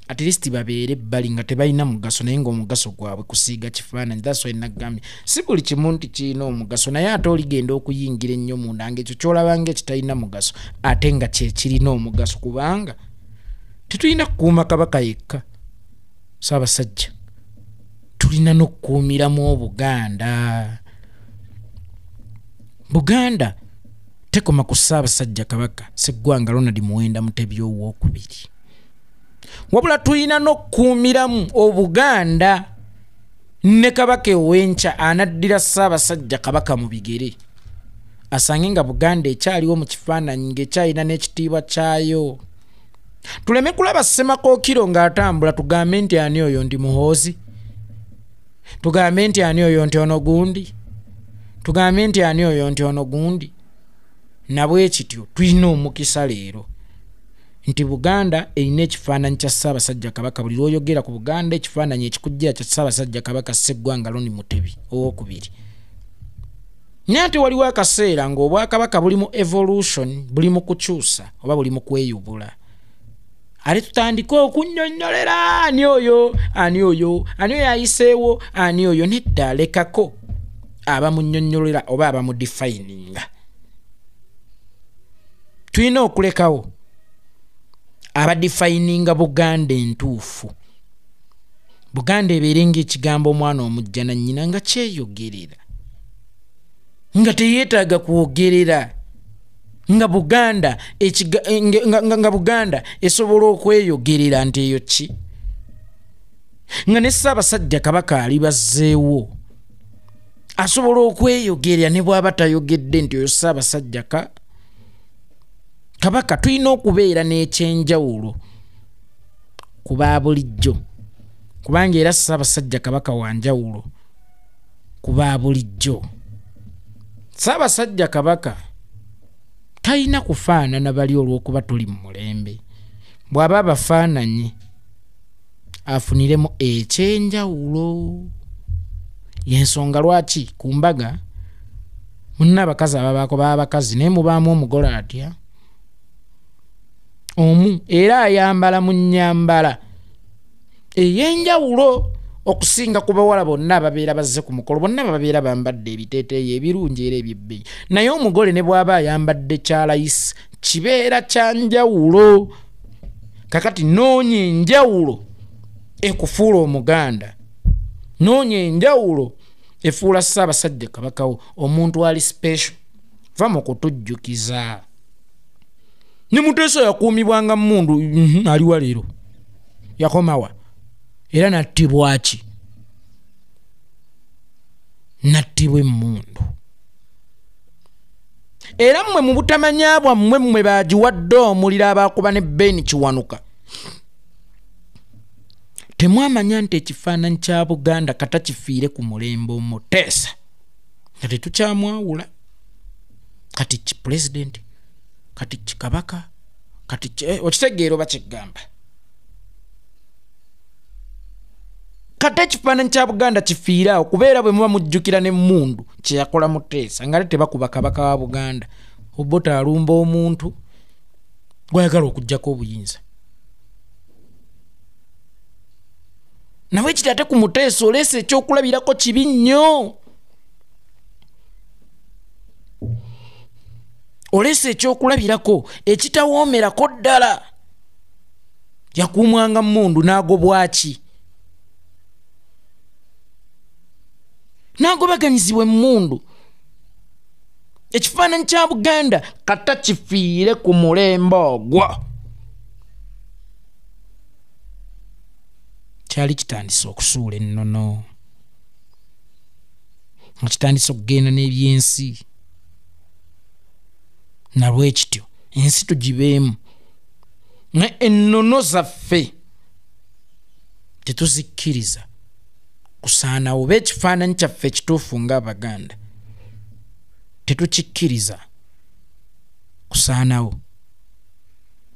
at least babeere bali nga tebalina mugaso naye ng'omugaso gwabwe kusiiga kifaananyi. That's why nagambye si buli kimu nti kirina omugaso, naye ate oligenda okuyingira ennyo munda ng'ekyo ky'olaba ng'ekitalina mugaso ate nga kye kirina omugaso, kubanga tetulina kukuuma Kabaka yekka. Ssaabasajja, tulina n'okukuumiramu Obuganda. Buganda tekoma ku Ssaabasajja Kabaka Sseggwanga Ronald Muwenda Mutebi owookubiri, wabula tulina n'okukuumiramu Obuganda ne Kabaka ow'enkya anaddira Ssaabasajja Kabaka mu bigere asange nga Buganda ekyaliwo mu kifaananyi ng'ekyalina n'ekitiibwa kyayo. Tuleme kulaba Ssemakookiro ng'atambula tugambe nti ani oyo ndi Muhoozi, tugambe nti ani oyo nti ono gundi, tugambe nti ani oyo nti ono gundi. Nabwe kityo tulina omukisa leero nti Buganda erina ekifaananyi kya Ssaabasajja Kabaka. Buli lw'oyogera ku Buganda ekifaananyi ekikujjira kya Ssaabasajja Kabaka Sseggwanga Ronald Mutebi owookubiri. Naye ate waliwo akaseera ng'Obwakabaka buli mu evolution, buli mu kukyusa oba buli mu kweyubula. Ali tutandika okunnyonnyolera ani oyo, ani oyo, ani oyo ayiseewo, ani oyo. Nedda lekako abamunnyonnyolera oba abamudefininga. Tulina okulekawo abadefininga Buganda entuufu. Buganda ebeere ng'ekigambo omwana omujja na nnyina nga kyeyogerera, nga teyeetaaga kwogerera, nga Buganda nga Buganda esobola okweyogerera nti eyo ki, nga ne Ssaabasajja Kabaka ali bazzeewo asobola okweyogerera ne bw'aba tayogedde nti oyo Ssaabasajja Kabaka. Tulina okubeera n'ekyenjawulo ku baabulijjo, kubanga era Ssaabasajja Kabaka wanjawulo ku baabulijjo. Ssaabasajja Kabaka talina kufaanana bali olw'okuba tuli mu mulembe. Bw'aba abafaananyi afuniremu ekyenjawulo. Y'ensonga lwaki ku mbaga munna abakazi ababaako baba bakazi naye mubaamu omugole atya omu era ayambala mu nnyambala ey'enjawulo okusinga ku bawala bonna ababeera bazze ku mukolo. Bonna babeera bambadde ebiteeteeyi ebirungi era ebyebbeeyi, naye omugole ne bw'aba ayambadde kyalayisi kibeera kya njawulo. Kakati noonya enjawulo ekufuula Omuganda, noonya enjawulo efuula Ssaabasajja Kabakawo omuntu ali special. Va mu kutujjukiza. Ne Muteesa yakuumibwanga mmundu aliwa leero yakomawa era nattibwa ki? Nattibwa emmundu. Era mmwe mu butamanya bwammwe mmwe baagiwadde omuliro abaakuba ne Ben Kiwanuka temwamanya nti ekifaananyi kya Buganda kata kifiire ku mulembe Muteesa nga tetukyamwawula. Kati ki president, kati ki Kabaka, kati okitegeera oba kigamba. Kati ekifaananyi kya Buganda kifiiraawo kubeera bwe muba mujjukira n'emmundu kye yakola Muteesa nga tebakuba Kabaka wa Buganda obota alumba omuntu gwayagala okuggyako obuyinza. Nawe ekiti ate ku Muteesa oleese ekyokulabirako kibi nnyo. olese ekyokulabirako ekitawoomerako ddala. Yakuumwanga mmundu n'agobwaki, n'agobaganyizibwa emmundu. Ekifaananyi kya Buganda kata kifiire ku mulembe ogwo. Kyali kitandise okusuula ennono, nga kitandise okugenda n'ebyensi. Nalwekityo ensi tugibeemu, ennono zaffe tetuzikkiriza kusaanawo. Oba ekifaananyi kyaffe ekituufu ng'Abaganda tetukikkiriza kusaanawo.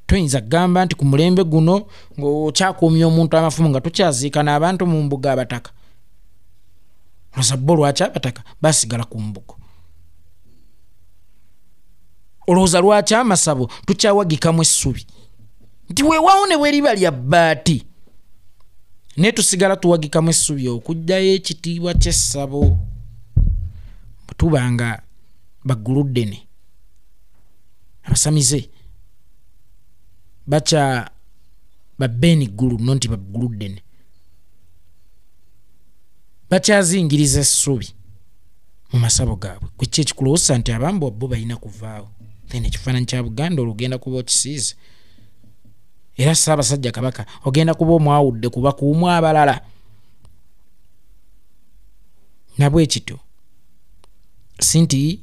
Tuyinza kugamba nti ku mulembe guno ng'okyakuumya omuntu amafumu nga tukyaziikana abantu mu mbuga abataka. Olowooza bo lwaki abataka basigala ku mbugo? Olowooza lwaki amasabo tukyawagikamu essubi nti weewaawo ne bweriba lya bbaati naye tusigala tuwagikamu essubi okuggyayo ekitiibwa ky'essabo? Bwe tuba nga bagguluddene abasamize baca babbeeni ggulu no nti bagguluddene bakyazingiriza essubi mu masabo gaabwe. Kwekyo ekikulowooza nti abambu bo balina kuvaawo. Then ekifaananyi kya Buganda olugenda kuba okisiize. Era Ssaabasajja Kabaka ogenda kuba omwawudde kuba kuumwa abalala. Nabwe kityo si nti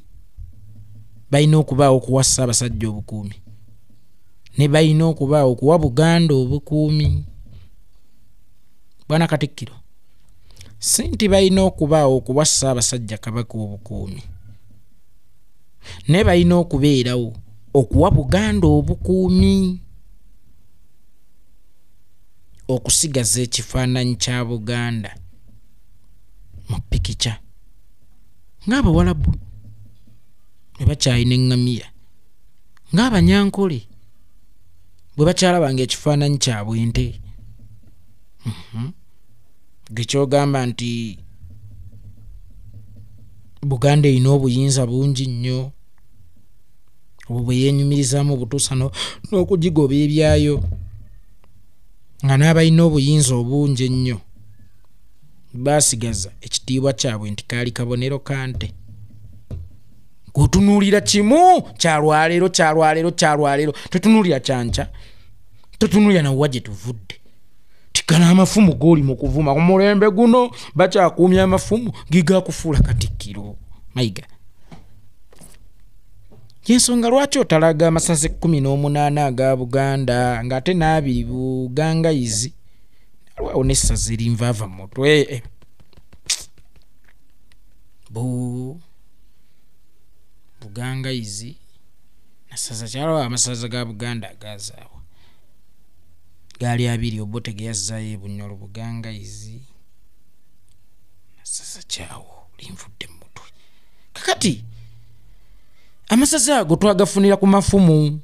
balina okubaawo okuwa Ssaabasajja obukuumi, ne balina okubaawo okuwa Buganda obukuumi. Bwana Katikkiro, si nti balina okubaawo okuwa Ssaabasajja Kabaka obukuumi, ne balina okubeerawo okuwa Buganda obukuumi, okusigaza ekifaananyi kya Buganda mu pikica ng'Abawalabu bwe bakyalina eŋŋamiya, ng'Abanyankole bwe bakyalabanga ekifaananyi kyabwe ente. Gekyogamba nti Buganda erina obuyinza bungi nnyo, obwo bwe yeenyumirizaamu obutuusa n'okugigoba ebyayo, nga n'abalina obuyinza obungi ennyo baasigaza ekitiibwa kyabwe nti kaali kabonero ka nte. Kutunuulira kimu kyalwaleero, tetunuulira kyanca, tetunuulira nawwa gye tuvudde. Tikana amafumu g'oli mu kuvuma ku mulembe guno bakyakuumya amafumu gigakufuula Katikkiro. Mayiga, y'ensonga lwaki otalaga amasaza 18 aga Buganda ng'ate n'abiri Bugangayizi, alwawo n'essaza erinvaava mu mutwe. Bugangayizi nasaza kyalwawo amasaza ga Buganda agazaawa gaali abiri, Obote yazzaayo e Bunyoro. Bugangayizi nasaza kyawo linvudde mu mutwe. Kakati amasaza ago twagafunira ku mafumu.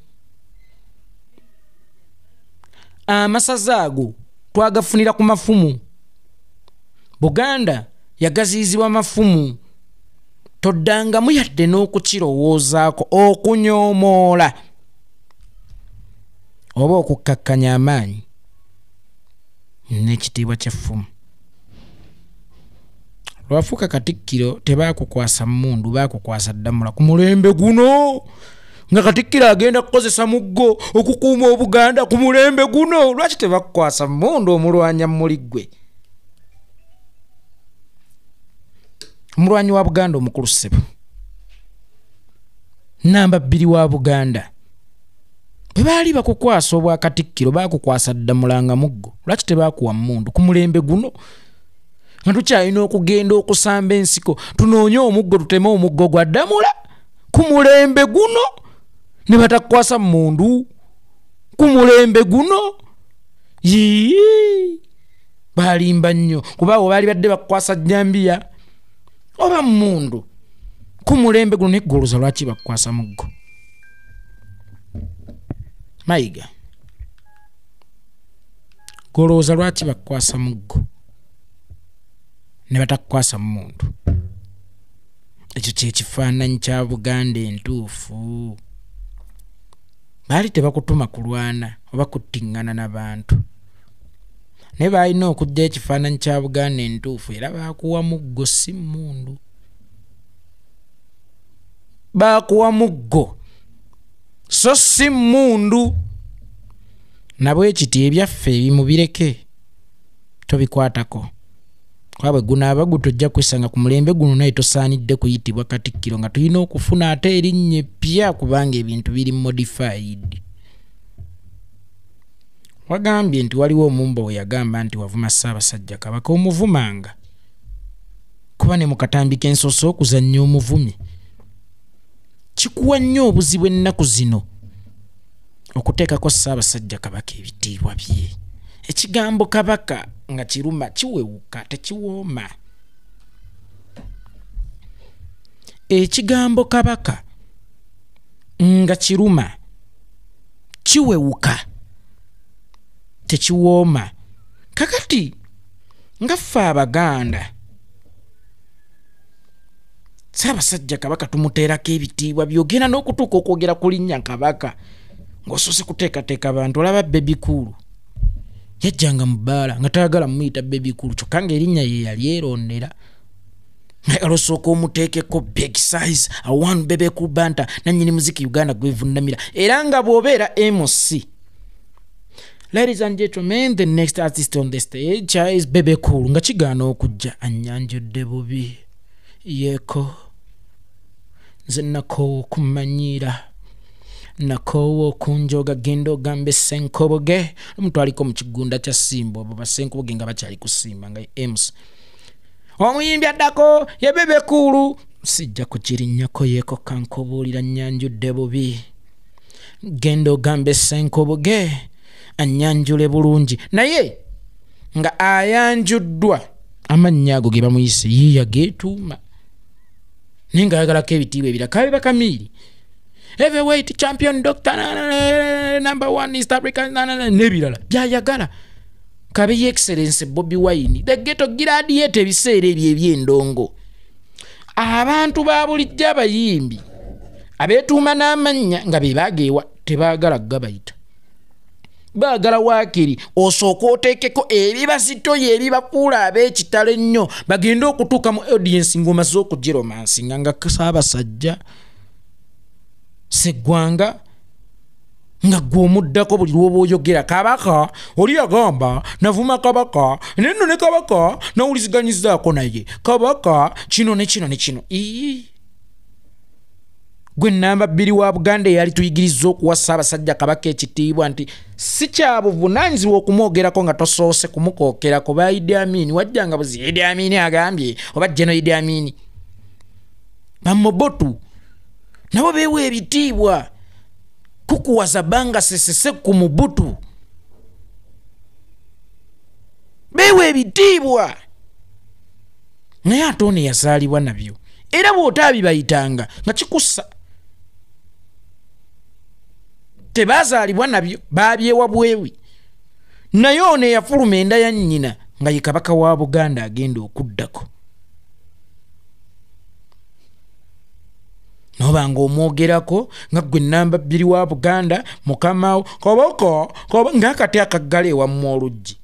Amasaza ago twagafunira ku mafumu. Buganda yagaziizibwa mafumu. Toddangamu yadde n'okukirowoozaako, okunyoomoola oba okukkakkanya amaanyi n'ekitiibwa ky'effumu. Lwafuuka Katikkiro tebaakukwasa mmundu, baakukwasa ddamula ku mulembe guno, nga Katikkiro agenda kukozesa muggo okukuuma Obuganda ku mulembe guno. Lwaki tebakukwasa mmundu omulwanya muliggwe? Omulwanyi wa Buganda omukulu Ssebo, namba 2 wa Buganda, bwe baali bakukwasa obwa Katikkiro baakukwasa ddamulanga muggo. Lwaki tebaakuwa mmundu ku mulembe guno nga tukyalina okugenda okusamba ensiko tunoonye omuggo tuteme omuggo gwa ddamula ku mulembe guno ne batakukwasa mmundu ku mulembe guno? Baalimba nnyo kuba abo baali badde bakukwasa jjambiya oba mmundu ku mulembe guno. Neggoloza lwaki bakukwasa muggo? Mayiga, golooza lwaki bakukwasa muggo ne batakukwasa mmundu? Ekyo kye kifaananyi kya Buganda entuufu. baali tebakutuma kulwana oba kuttingana n'abantu ne balina okujja ekifaananyi kya Buganda entuufu era baakuwa muggo si mmundu baakuwa muggo so si mmundu nabwe kiti ebyaffe ebimu bireke tobikwatako kwabwe gunaaba gutojja kwisanga ku mulembe guno naye tosaanidde kuyitibwa Katikkiro nga tulina okufuna ate erinnya eppya kubanga ebintu biri modified. Wagambye nti waliwo omumba we yagamba nti wavuma Ssaabasajja Kabaka omuvumanga kuba ne mu katambi k'ensoso okuzannya omuvumi kikuwa nnyo obuzibu ennaku zino okuteekako Ssaabasajja Kabaka ebitiibwa bye. Ekigambo Kabaka nga kiruma kiwewuka tekiwooma. Ekigambo Kabaka nga kiruma kiwewuka tekiwooma. Kakati nga ffe Abaganda Ssaabasajja Kabaka tumuteerako ebitiibwa byogera n'okutuuka okwogera ku linnya Kabaka ng'osoose kuteekateeka abantu. Olaba Baby Cool yajjanga mu bbaala nga tayagala muyita Baby Cool kyokka ng'erinnya ye yali erondera. Ayagala osooka omuteekeko big size awan Baby Cool banta nannyini muziki Uganda gwevunnamira era nga bw'obeera MC. Ladies and gentlemen, the next artist on the stage is Baby Cool nga kigaana okujja annyanjudde bubi yeeko nze nakoowa okumanyira nakoowa okunjoga genda ogambe Ssenkoboge omuntu aliko mu kigunda kya Simba abo Ssenkoboge nga bakyali kusimba nga MC omuyimbi addako ye Baby Cool sijja kukirinnyako yeeko kankobuulira nnyanjudde bubi genda ogambe Ssenkoboge annyanjule bulungi naye nga ayanjuddwa amannya ago ge bamuyise yiya geetuuma ninga ayagalako ebitiibwa ebirala kabe bakamiiri heavyweight champion doctor number 1 East Africa nebirala byayagala kabe ye excellence Bobby Wine the ghetto gladiator ebiseera ebyo eby'endongo. Abantu ba bulijjo abayimbi abeetuuma n'amannya nga be bageewa tebaagala gabayita baagala waakiri osooka oteekeko ebibazitoyo ebibakuula ab'ekitalo ennyo bagende okutuuka mu audience ng'omaze okugiromansinga nga Ssaabasajja Sseggwanga nga gw'omuddako buli lw'oba oyogera Kabaka oli yagamba navuma Kabaka neno ne Kabaka nawuliziganyizaako naye Kabaka kino ne kino ne kino. Gwe namba 2 wa Buganda yali tuyigiriza okuwa Ssaabasajja Kabaka ekitiibwa nti si kya buvunaanyizibwa okumwogerako nga tosoose kumukookera kuba Idi Amin wajjanga buzi Idi Amin agambye oba General Idi Amin Bamobotu nabo beewa ebitiibwa kukuwaza banga sesese ku Mobutu beewa ebitiibwa naye ate ono yazaalibwa nabyo era bw'otaabibayitanga nga kikussa tebazaalibwa nabyo baabyewa bwewi naye ono eyafuluma enda ya nnyina nga ye Kabaka wa Buganda agenda okuddako nobanga omwogerako nga gwe namba 2 wa Buganda mukamawo Kabaka ng'akati akaggala ewammwe oluggi.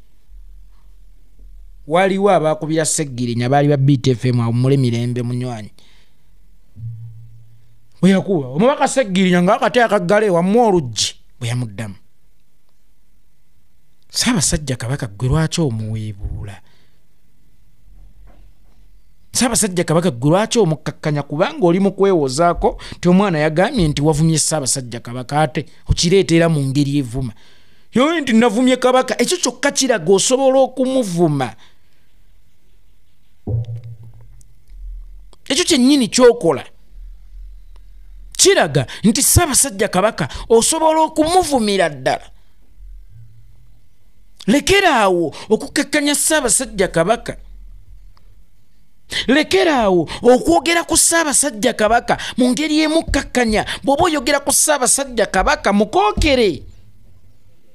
Waliwo abaakubira Seggirinya baali ba BTFM awummule Mirembe Munywanyi bwe yakuba omubaka Seggirinya ng'akati akaggala ewammwe oluggi bwe yamuddamu Ssaabasajja Kabaka gwe lwaki omuweebuula Ssaabasajja Kabaka gwe lwaki omukkakkanya kubanga oli mu kwewozaako ti omwana yagambye nti wavumye Ssaabasajja Kabaka ate okireetera mu ngeri evuma yo nti navumye Kabaka ekyo kyokka kiraga osobola okumuvuma ekyo kyennyini kyokola kiraga nti Ssaabasajja Kabaka osobola okumuvumira ddala. Lekeraawo okukkakkanya Ssaabasajja Kabaka lekeraawo okwogera ku Ssaabasajja Kabaka mu ngeri emukkakkanya bw'oba oyogera ku Ssaabasajja Kabaka mukookere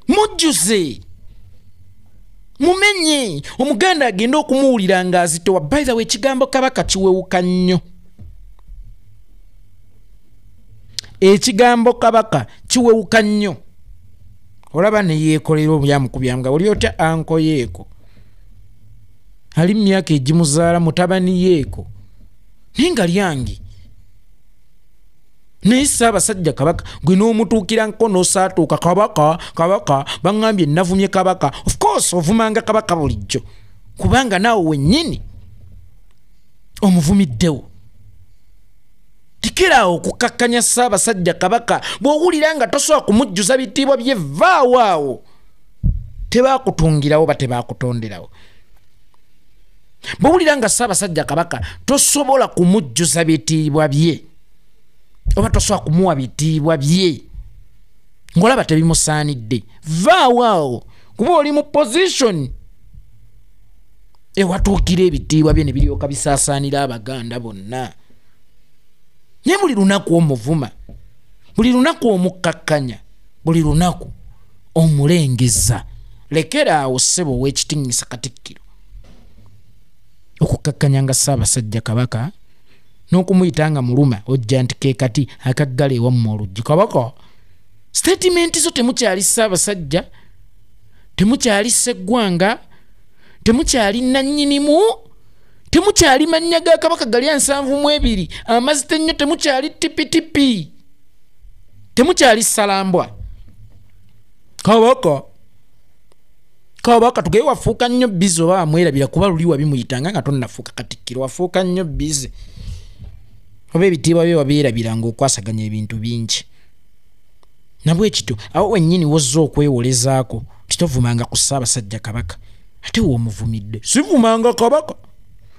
mujjuze mumenye Omuganda agenda okumuwulira ng'azitowa. By the way ekigambo Kabaka kiwewuka nnyo ekigambo kabaka kiwewuka nnyo olaba ne yeekolera obyamukubyanga oli otya anko yeeko ali myaka egimuzaala mutabani yeeko naye nga lyangi naye Ssaabasajja Kabaka gwe n'omutuukira nkono saatuuka kabaka baŋŋambye navumye kabaka. Of course ovumanga kabaka bulijjo kubanga naawe wennyini omuvumiddewo. Tikiraawo okukakkanya Ssaabasajja Kabaka bw'owulira nga tosobola kumujjuza bitiibwa bye vaawo awo tebaakutungirawo ba tebaakutonderawo. Bw'owulira nga Ssaabasajja Kabaka tosobola kumujjuza bitiibwa bye oba tosobola kumuwa bitiibwa bye ng'olaba tebimusaanidde vaawo awo kuba oli mu position ewatuukira ebitiibwa bye ne biryoka bisaasaanira Abaganda bonna. Naye buli lunaku omuvuma, buli lunaku omukkakkanya, buli lunaku omulengeza. Lekera awo ssebo w'ekitiŋŋisa Katikkiro okukkakkanya nga Ssaabasajja Kabaka n'okumuyita nga muluma ojja nti ke kati akaggala ewammwe oluggi. Kabaka statement zo temukyali Ssaabasajja, temukyali Sseggwanga, temukyali nannyinimu, temukyali mannya ga Kabaka gali 72 amazita ennyo, temukyali tipitipi, temukyali Salambwa. Kabaka tugeye wafuuka nnyo bizi oba amwerabira kuba luli wabimuyitanga nga tonnafuuka Katikkiro, wafuuka nnyo bizi oba ebitiibwa bye wabeerabira ng'okwasaganya ebintu bingi. Nabwe kityo awo wennyini wozza okwewolezaako titovumanga ku Ssaabasajja Kabaka ate woomuvumidde. Sivumanga Kabaka,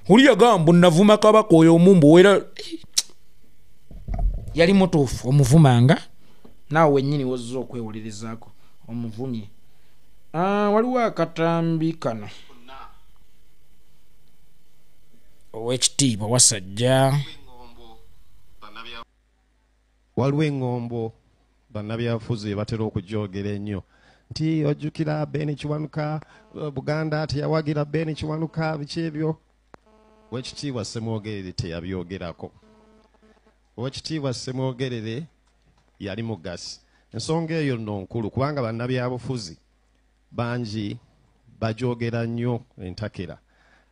oli yagamba navuma Kabaka oyo omumbu wera yali mutuufu omuvumanga naawe wennyini wozza okwewolerezaako omuvumye. Waliwo akatambi kano Oweekitiibwa Wasajja. Waliwo eŋŋombo bannabyabufuzi batera okujoogera ennyo nti ojjukira Ben Kiwanuka, Buganda teyawagira Ben Kiwanuka, biki ebyo. Oweekitiibwa Ssemwogerere teyabyogerako. Oweekitiibwa Ssemwogerere yali mugasi. Ensonga eyo nno nkulu kubanga bannabyabufuzi bangi bajoogera nnyo entakera.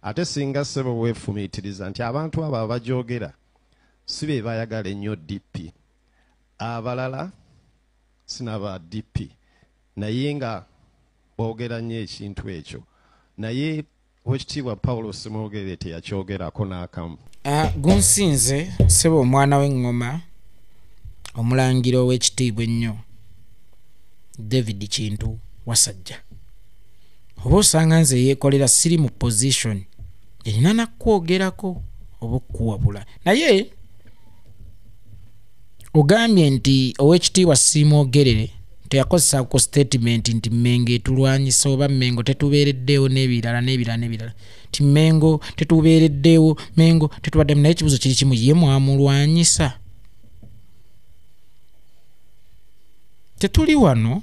Ate singa ssebo weefumiitiriza nti abantu abo abajoogera si be bayagala ennyo DP, abalala sinaba DP, naye nga boogera nnyo ekintu ekyo. Naye Oweekitiibwa Paulo Ssemwogerere teyakyogerako n'akamu. Gunsinze ssebo omwana w'eŋŋoma omulangira ow'ekitiibwa ennyo David Kintu Wasajja. Oba osanga nze yeekolera siri mu position erina nakwogerako oba okuwabula. Naye ogambye nti Oweekitiibwa Ssemwogerere teyakozesa ku statement nti Mmengo etulwanyisa oba Mmengo tetubeereddeewo n'ebirala ti Mmengo tetubeereddeewo, Mmengo tetubaddemu. Naye ekibuzo kiri kimu, ye mwamulwanyisa? Tetuli wano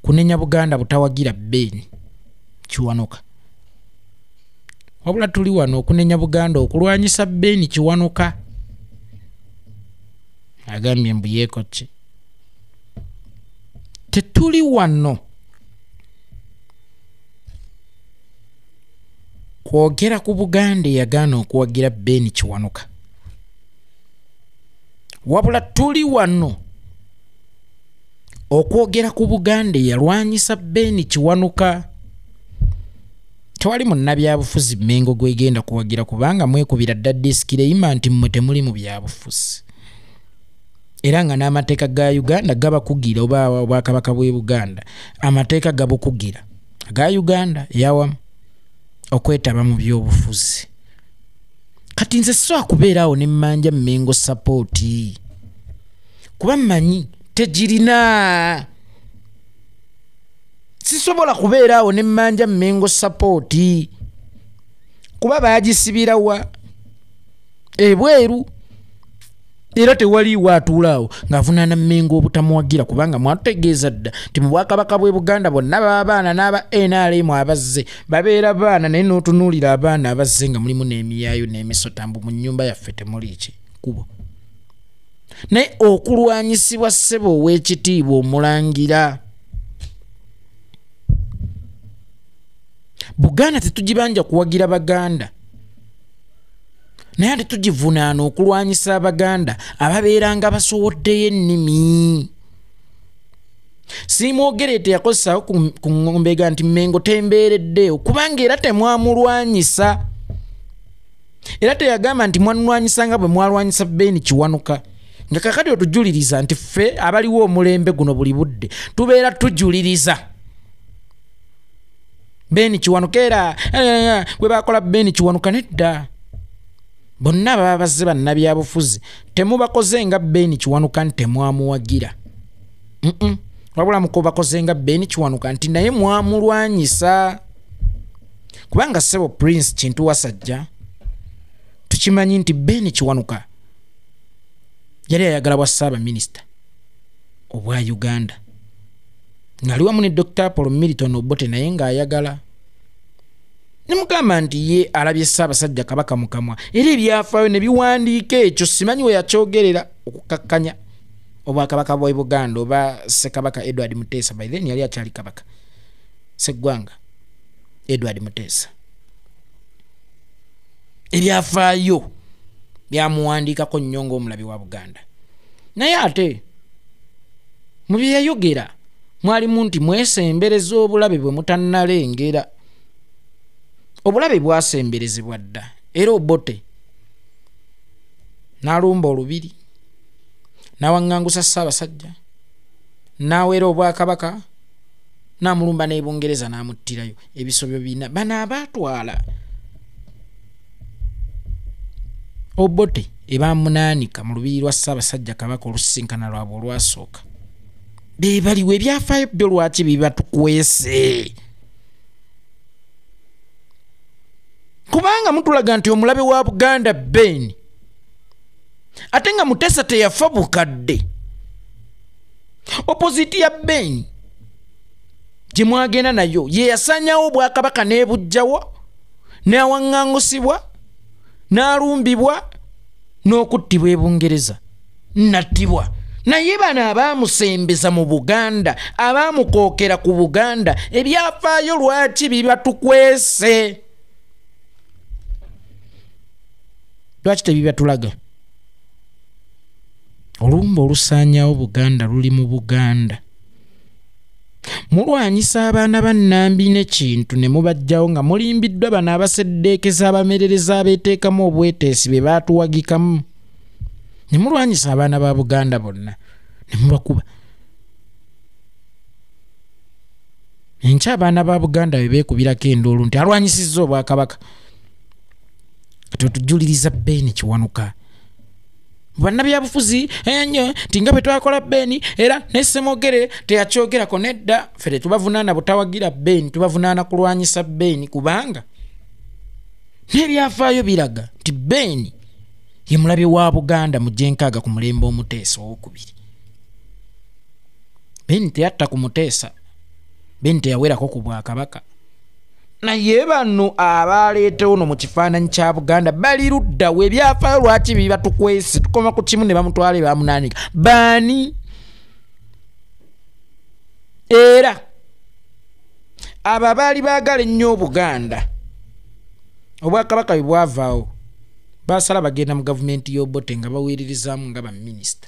kunenya Buganda butawagira Ben Kiwanuka, wabula tuli wano okunenya Buganda okulwanyisa Ben Kiwanuka. Agambye mbu yeeko ki? Tetuli wano kwogera ku Buganda eyagaana okuwagira Ben Kiwanuka, wabula tuli wano okwogera ku Buganda eyalwanyisa Ben Kiwanuka. Tewali munnabyabufuzi Mmengo gwegenda kuwagira kubanga mwekubira dda disikireyima nti mmwe temuli mu byabufuzi, era nga n'amateeka ga Uganda gabakugira oba Obwakabaka bw'e Buganda amateeka gabukugira aga Uganda eyawamu okwetaba mu byobufuzi. Kati nze sobola kubeeraawo ne mmanja Mmengo sapooti kuba mmanyi tegirina. Sisobola kubeeraawo ne mmanja Mmengo sapooti kuba baagisibirawa ebweru, era tewaliiwo atuulaawo ng'avunaana Mmengo obutamuwagira kubanga mwatutegeeza dda nti mu Bwakabaka bw'e Buganda bonna baba baana n'aba NRM abazze babeera baana, naye n'otunuulira abaana abazze nga mulimu n'emiyaayo n'emisotambu mu nnyumba yaffe temuli ki kkubo naye okulwanyisibwa ssebo ow'ekitiibwa omulangira Buganda tetugibanja kuwagira Baganda naye ate tugivunaana okulwanyisa Abaganda ababeeranga basowoddeyo ennimi Simwogerete yakozesaawo ku ngombega nti Mmengo tembeereddeewo kubanga era temwamulwanyisa era teyagamba nti mwanulwanyisa nga bwe mwalwanyisa Ben Kiwanuka nga kakati otujuliriza nti ffe abaliwo omulembe guno buli budde tubeera tujuliriza Ben Kiwanuka era gwe bakola Ben Kiwanuka nedda bonna baba bazze bannabyabufuzi temubakoze nga Ben Kiwanuka nti temwamuwagira wabula mukobakoze nga Ben Kiwanuka nti naye mwamulwanyisa kubanga ssebo Prince Kintu Wasajja tukimanyi nti Ben Kiwanuka yali ayagala bwa Ssaabaminisita obwa Uganda ng'ali wamu ne Dr. Apollo Milton Obote naye ng'ayagala nemugamba nti ye alabye Ssaabasajja Kabaka mukamwa era ebyafaayo ne biwandiika ekyo simanyi we yakyogerera okukakkanya Obwakabaka bwa Buganda oba Ssekabaka Edward Muteesa by then yali akyali kabaka Sseggwanga Edward Muteesa ebyafaayo byamuwandiikako nnyo ng'omulabi wa Buganda naye ate mu bye yayogera mwalimu nti mwesembereza obulabe bwe mutannalengera obulabe bwasemberezebwa dda era Obote n'alumba olubiri n'awaŋŋangusa Ssaabasajja n'aweera Obwakabaka n'amulumba ne Bungereza n'amuttirayo ebisobyo bina bana abaatwala Obote ebaamunaanika mu lubiri lwa Ssaabasajja Kabaka olusinkana lwabwe olwasooka be baliwo ebyafaayo byo lwaki bibatukwese kubanga mutulaga nti omulabe wa Buganda Ben ate nga Muteesa teyafa bukadde opposite ya Ben gye mwagenda nayo ye yasanyawo Obwakabaka n'ebujjawo n'awaŋŋangusibwa n'alumbibwa n'okuttibwa Bungereza nattibwa naye bano abaamusembeza mu Buganda abaamukookera ku Buganda ebyafaayo lwaki bibatukwese lwaki tebibatulaga olumba olusaanyawo Buganda luli mu Buganda mulwanyisa abaana ba Nnambi ne Kintu ne mubajjawo nga mulimbiddwa bano abaseddeekeza abamerereza abeeteekamu obweteesi be baatuwagikamu ne mulwanyisa abaana ba Buganda bonna ne mubakuba enkya abaana ba Buganda be beekubirako endoolu nti alwanyisizza Obwakabaka kati otujuliriza Ben Kiwanuka bannabyabufuzi enyo tinga bwe twakola Ben era ne Ssemwogere teyakyogerako nedda ffe tubavunaana butawagira Ben tubavunaana kulwanyisa Ben kubanga n'ebyafaayo biraga nti Ben ye mulabe wa Buganda mu Gyenkaaga ku mulembe Omuteesa owokubiri Ben teyatta ku Muteesa Ben teyawerako ku Bwakabaka naye bano abaleetewo no mu kifaananyi kya Buganda bali ludda we ebyafaayo lwaki bibatukwese tukoma ku kimu ne bamutwale bamunaanika baani era abo baali baagala ennyo Buganda Obwakabaka bwe bwavaawo baasala bagenda mu gavumenti y'Obote nga baweererizaamu nga baminisita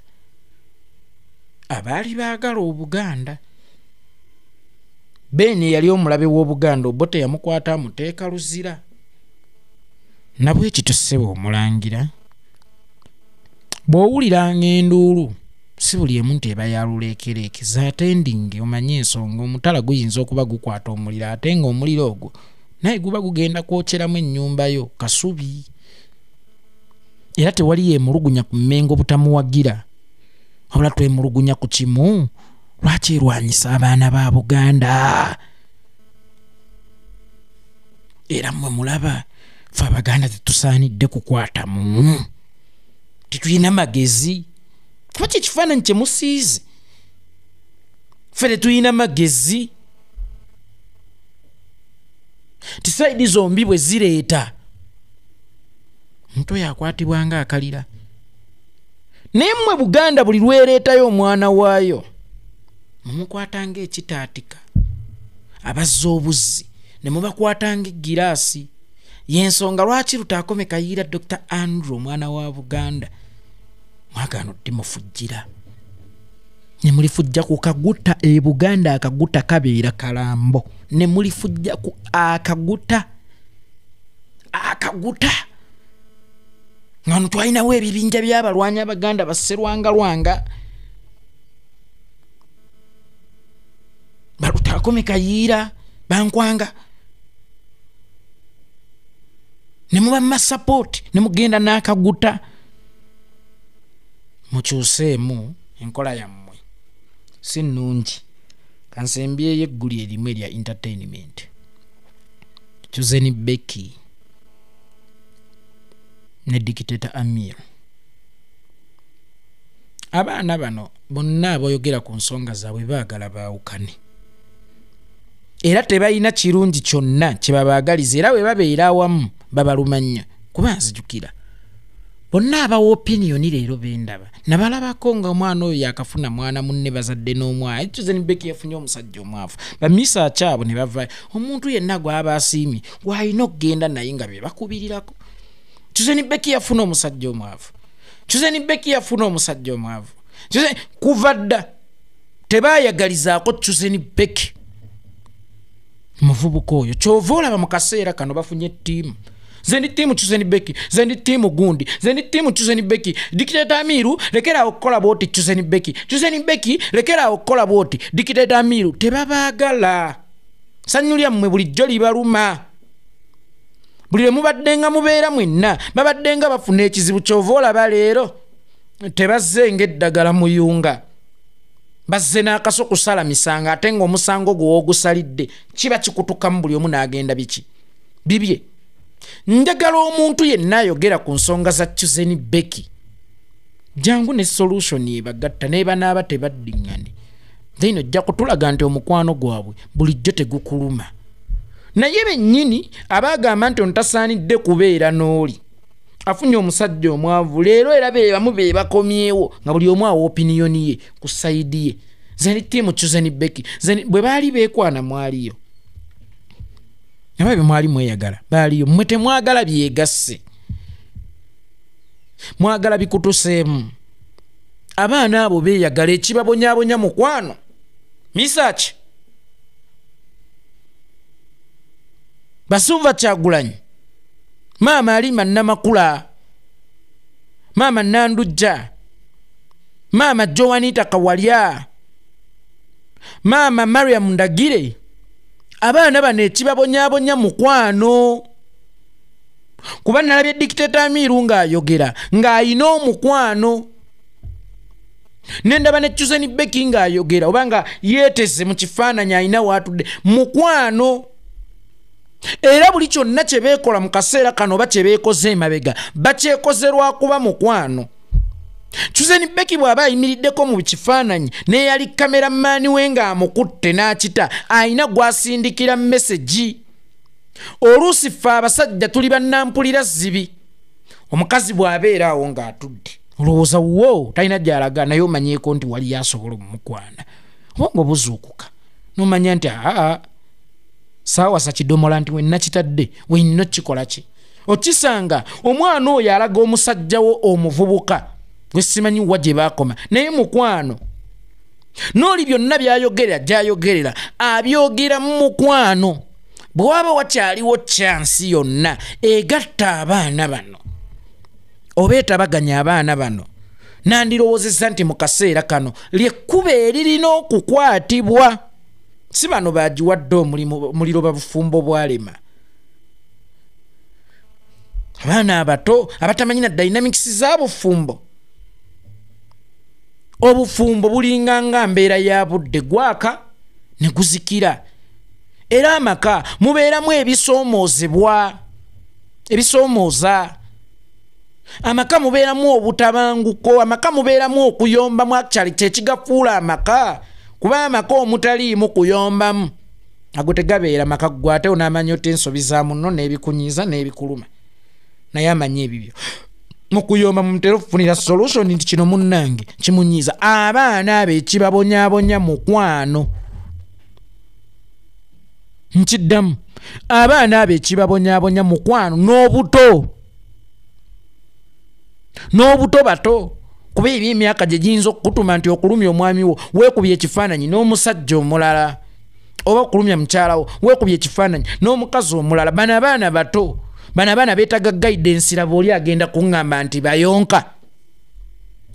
abaali baagala Obuganda Ben yali omulabe w'Obuganda Obote yamukwata amuteeka luzira nabwe ekito ssebo omulangira bw'owuliranga enduulu si buli emu nti eba yaluleekereeke zaatendingi omanye ensonga omutala guyinza okuba gukwata omuliro ate nga omuliro ogwo naye guba gugenda kwokyeramu ennyumba yo kasubi era tewali yemulugunya ku Mmengo butamuwagira wabula twemulugunya ku kimu lwaki erwanyisa abaana ba Buganda era mmwe mulaba ffe Abaganda tetusaanidde kukwatamu tetulina magezi kuba kyekifaananyi kye musiize ffe tetulina magezi ti saidi zombi bwe zireeta omuntu oyo akwatibwa nga akalira Nemmwe Buganda buli lwereetayo omwana waayo mumukwatanga ekitaatika abazza obuzzi ne mubakwatanga egiraasi. Yensonga lwaki Lutakome Kayiira Dr. Andrew omwana wa Buganda mwagaanodde mufujjira ne mulifujja ku Kaguta Buganda. Akaguta kabeera Kalambo ne mulifujja ku Akaguta ngano twalinawo ebibinja by'abalwanyi Abaganda basserwanga Lutakome Kayiira bankwanga ne muba support ne mugenda n'Akaguta. Mukyuseemu enkola yammwe si nnungi. Kansembyeyo egguli erimu erya entertainment. Chuzeni Becky ne Dictator Amir. Abaana bano bonna aboyogera ku nsonga zaabwe baagala baawukane. Era tebalina kirungi kyonna kye babaagaliza era bwe babeera awamu babalumanya kuba nzijukira. Bonna abawa opinion leero bendaba nabalabako nga omwana oyo yakafuna mwana munne bazadde n'omwana. Chuzeni Becky yafunye omusajja omwavu bamisa akyabo ne bava omuntu yenna gwaba asiimi gwalina okugenda naye nga be bakubirirako. Chuzeni Becky yafuna omusajja omwavu. Chuzeni Becky yafuna omusajja omwavu. Kuva dda tebaayagalizaako Chuzeni Becky muvubuka oyo. Kyova olaba mu kaseera kano bafunye ttiimu. Zendi timu Chuzeni Becky, zendi timu gundi, zendi timu Chuzeni Becky. Dictator Amiru lekera okukola boti Chuzeni Becky. Chuzeni Becky lekera okukola boti Dictator Amiru. Tebabaagala. Sanyulya mmwe bulijjo libaluma. Buli lwe mubadde nga mubeera mwenna babadde nga bafuna ekizibu. Kyova olaba leero tebazze ng'eddagala muyunga. Bazze n'akaso kusala misanga ate ng'omusango gwe ogusalidde kiba kikutukamu buli omu n'agenda biki bibye. Njagala omuntu yenna ayogera ku nsonga za Chuzeni Becky jangu ne solution ebagatta neba n'aba tebaddiŋŋane. Then ojja kutulaga nti omukwano gwabwe bulijjo tegukuluma. Naye bennyini abaagamba nti ontasaanidde kubeera n'oli afunye omusajja omwavu leero era beebamu be bakomyewo nga buli omu awa opinion ye ku sayidi ye. Zeni timu Chuzeni Becky bwe baali beekwana mwaliyo nababe mwali mweyagala baaliyo mmwe temwagala byegasse mwagala bikutuseemu. Abaana abo beeyagala ekibabonyaabonya mukwano misaaki Basuva Kyagulanyi Maama Alima Namakula Maama Nandujja Maama Joanita Kawalya Maama Mariam Ndagire. Abaana bano ekibabonyaabonya mukwano kuba nalabye Dictator Amiru ng'ayogera ng'ayina omukwano. Nendaba ne Chuzeni Becky ng'ayogera oba nga yeeteze mu kifaananyi ayina waatudde mukwano. Era buli kyonna kye beekola mu kaseera kano oba kye beekoze emabega bakyekozerwa kuba mukwano. Chuzeni Becky bw'aba ayimiriddeko mu kifaananyi ne yali kameramaani we ng'amukutte n'akita ayina gw'asindikira message. Oluusi ffe abasajja tuli bannampulira zibi. Omukazi bw'abeera awo ng'atudde olowooza wo talina gy'alaga naye omanyeeko nti wali asobola omukwana oba ng'obuzuukuka n'omanya nti saawasa kidomola nti we nakitadde wenina okikola ki. Okisanga omwana oyo alaga omusajjawo omuvubuka gwe simanyi wa gye baakoma naye mukwano. N'oli byonna by'ayogera gy'ayogerera abyogera mu mukwano. Bwe waba wakyaliwo chansi yonna egatta abaana bano oba etabaganya abaana bano nandirowoozezza nti mu kaseera kano lyekkuba eririna okukwatibwa. Si bano baagiwadde omuliro babufumbo bwalema. Abaana abato abatamanyi na dynamics z'abufumbo. Obufumbo bulinga nga mbeera ya budde gwaka ne guzikira. Era amaka mubeeramu ebisoomooza. Amaka mubeeramu obutabanguko. Amaka mubeeramu okuyombamu actually kyekigafuula amaka. Kuba amaka omutaliimu kuyombamu ago tegabeera maka gwate onaamanya oti ensobi za muno n'ebikunyiiza n'ebikuluma naye amanya ebibyo. mukuyomba mumutera okufunira solution nti kino munnange kimunyiza abaana ab'ekibabonyabonya mukwano nkiddamu abaana ab'ekibabonyabonya mukwano n'obuto bato kuba eby'emyaka gye giyinza okukutuma nti okulumya omwami wo weekubye ekifaananyi n'omusajja omulala oba okulumya mukyala wo weekubye ekifaananyi n'omukazi omulala bano abaana bato bano abaana beetaga guidance laba oli agenda kuŋŋamba nti bayonka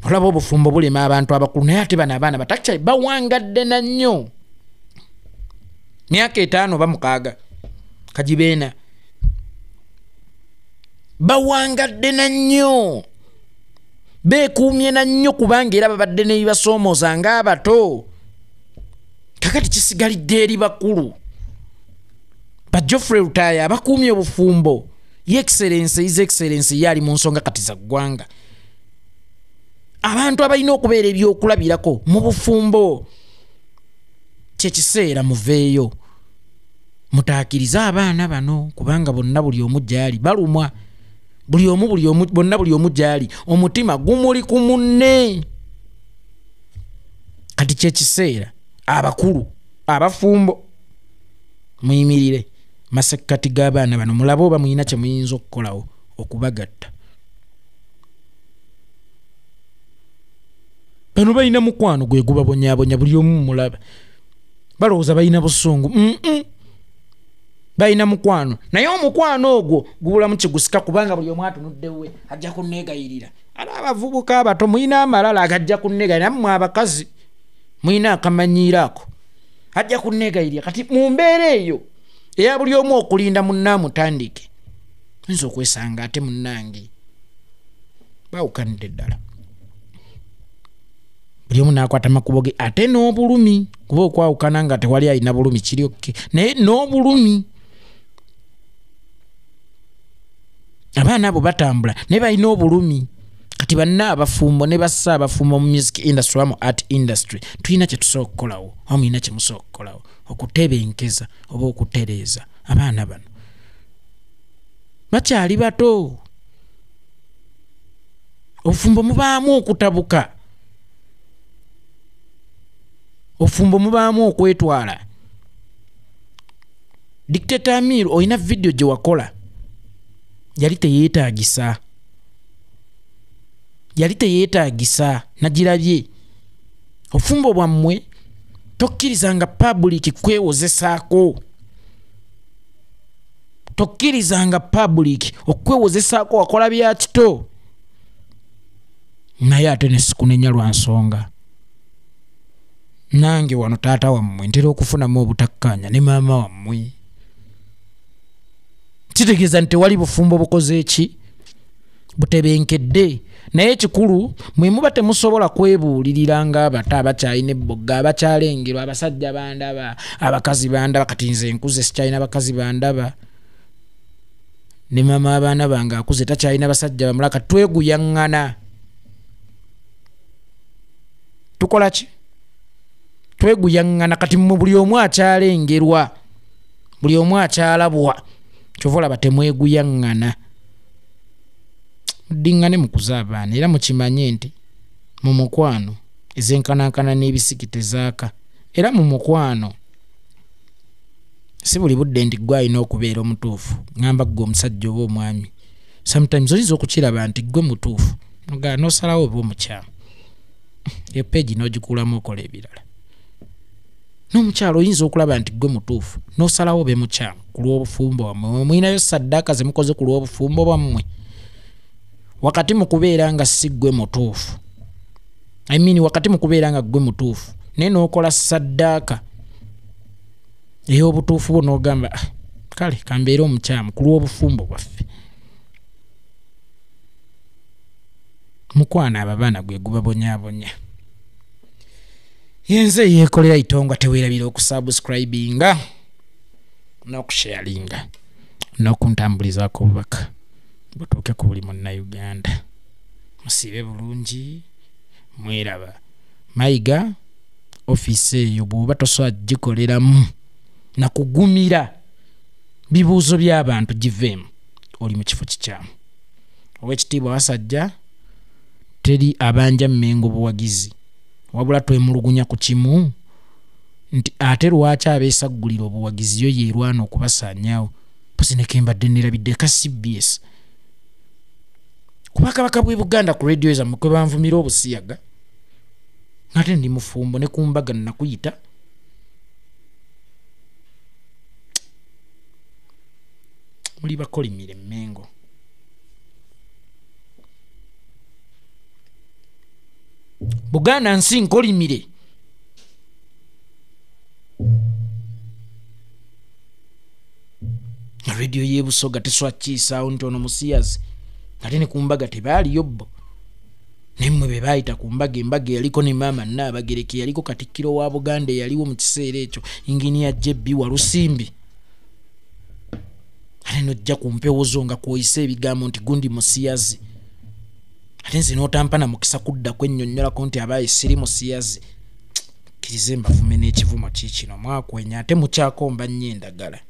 olaba obufumbo bulema abantu abakulu naye ate bano abaana batakyali bawangadde na nnyo myaka 5 oba 6 kagibeena bawangadde na nnyo beekuumye na nnyo kubanga era babadde ne bibasoomooza ng'abato kakati kisigalidde eri bakulu ba Geoffrey Rutaya abakuumye obufumbo his excellency yali mu nsonga kati za ggwanga abantu abalina okubeera ebyokulabirako mu bufumbo kyekiseera muveeyo mutaakirize abaana bano kubanga bonna buli omu gyali balumwa bonna buli omu gyali omutima gumuli ku munne kati kyekiseera abakulu abafumbo muyimirire masekkati g'abaana bano mulabe oba muyina kye muyinza okukolawo okubagatta bano balina mukwano gwe gubabonyabonya buli omu mulaba balowooza balina busungu balina mukwano naye omukwano ogwo gubulamu kigusika kubanga buli omu atunuddewe ajja kunneegayirira ala abavubuka abato muyina amalala agajja kunneegayirira nammwe abakazi muyina akamanyiiraako ajja kunneegayirira kati mu mbeera eyo eya buli omu okulinda munnaamutandike oyinza okwesanga ate munnange bawukanidde ddala buli omu n'akwata makubo ge ate n'obulumi kuba okwawukana nga tewali alina bulumi kiri okke naye n'obulumi abaana abo batambula naye balina obulumi kati banna abafumbo ne bassa abafumbo mu music industry mu art industry tulina kye tusobola okukolawo oba mulina kye musobola okukolawo okutebenkeza oba okutereeza abaana bano bakyali bato obufumbo mubaamu okutabuka obufumbo mubaamu okwetwala Dictator Amir oyina video gye wakola yali teyeetaagisa nagirabye obufumbo bwammwe tokkirizanga public kwewozesaako wakola bya kito naye ate ne sikunenya lwa nsonga nange wano taata wammwe ntera okufunamu obutakkaanya ne maama wammwe kitegeeza nti tewali bufumbo bukoze eki butebenkedde naye ekikulu mwe muba temusobola kwebuulirira ng'abato abakyalina ebbogga abakyalengerwa abasajja bandaba abakazi bandaba kati nze nkuze sikyalina bakazi bandaba ne maama abaana bange akuze takyalina basajja bamulala kati tweguyaŋŋana tukola ki tweguyaŋŋana kati mu buli omu akyalengerwa buli omu akyalabwa kyova olaba temweguyaŋŋana muddingane mukuza abaana era mukimanye nti mu mukwano ezenkanankana n'ebisiki tezaaka era mu mukwano si buli budde nti gwe alina okubeera omutuufu ŋŋamba ggwe omusajja oba omwami sometimes oyinza okukiraba nti gwe mutuufu nogaa n'osalawo oba omukyamu eyo peegi n'ogikuulamu okola ebirala n'omukyalo oyinza okulaba nti gwe mutuufu n'osalawo be mukyamu ku lw'obufumbo bwammwe mwinayo saddaaka ze mukoze ku lw'obufumbo bwammwe wakati mu kubeera nga si gwe mutuufu wakati mu kubeera nga gwe mutuufu naye n'okola saddaaka ey'obutuufu bwo n'ogamba kale kambeera omukyamu ku lw'obufumbo bwaffe mukwana abo abaana gwe gubabonyaabonya yenze yeekolera itongwa teweerabira okusubscribinga n'okusharinga n'okuntambulizaako obubaka butuuke ku buli munnayuganda musiibe bulungi mweraba mayiga ofiisi eyo bw'oba tosobola gikoleramu nakugumira bibuuzo by'abantu giveemu oli mu kifo kikyamu owekitiibwa Wasajja teri abanja Mmengo buwagizi wabula twemulugunya ku kimu nti ate lwaki abeesaggulira obuwagizi yo yeerwana okubasaanyaawo posineke mbadde nerabidde ka CBS kuba Kabaka bw'e Buganda ku radio zammwe kwe banvumira obusiyaga ate ndi mufumbo ne kumbaga nakuyita muli bakolimire Mmengo Buganda nsi nkolimire radio ye Busoga teswakiisaawo nti ono musiyazi ate ne kumbaga tebaaliyo bbo nemmwe be baayita ku mbaga embaga yaliko ne maama Nnaabagereki yaliko Katikkiro wa Buganda yaliwo mu kiseera ekyo Inginiya JB Walusimbi ate nojja ku mpewo zo nga kwoyisa ebigambo nti gundi musiyazi ate nze n'otampana mukisa kudda kwennyonnyolako nti abaaye siri musiyazi kkirize mbavume n'ekivumo kiikino mwakwenya ate mukyakomba nnyo endagala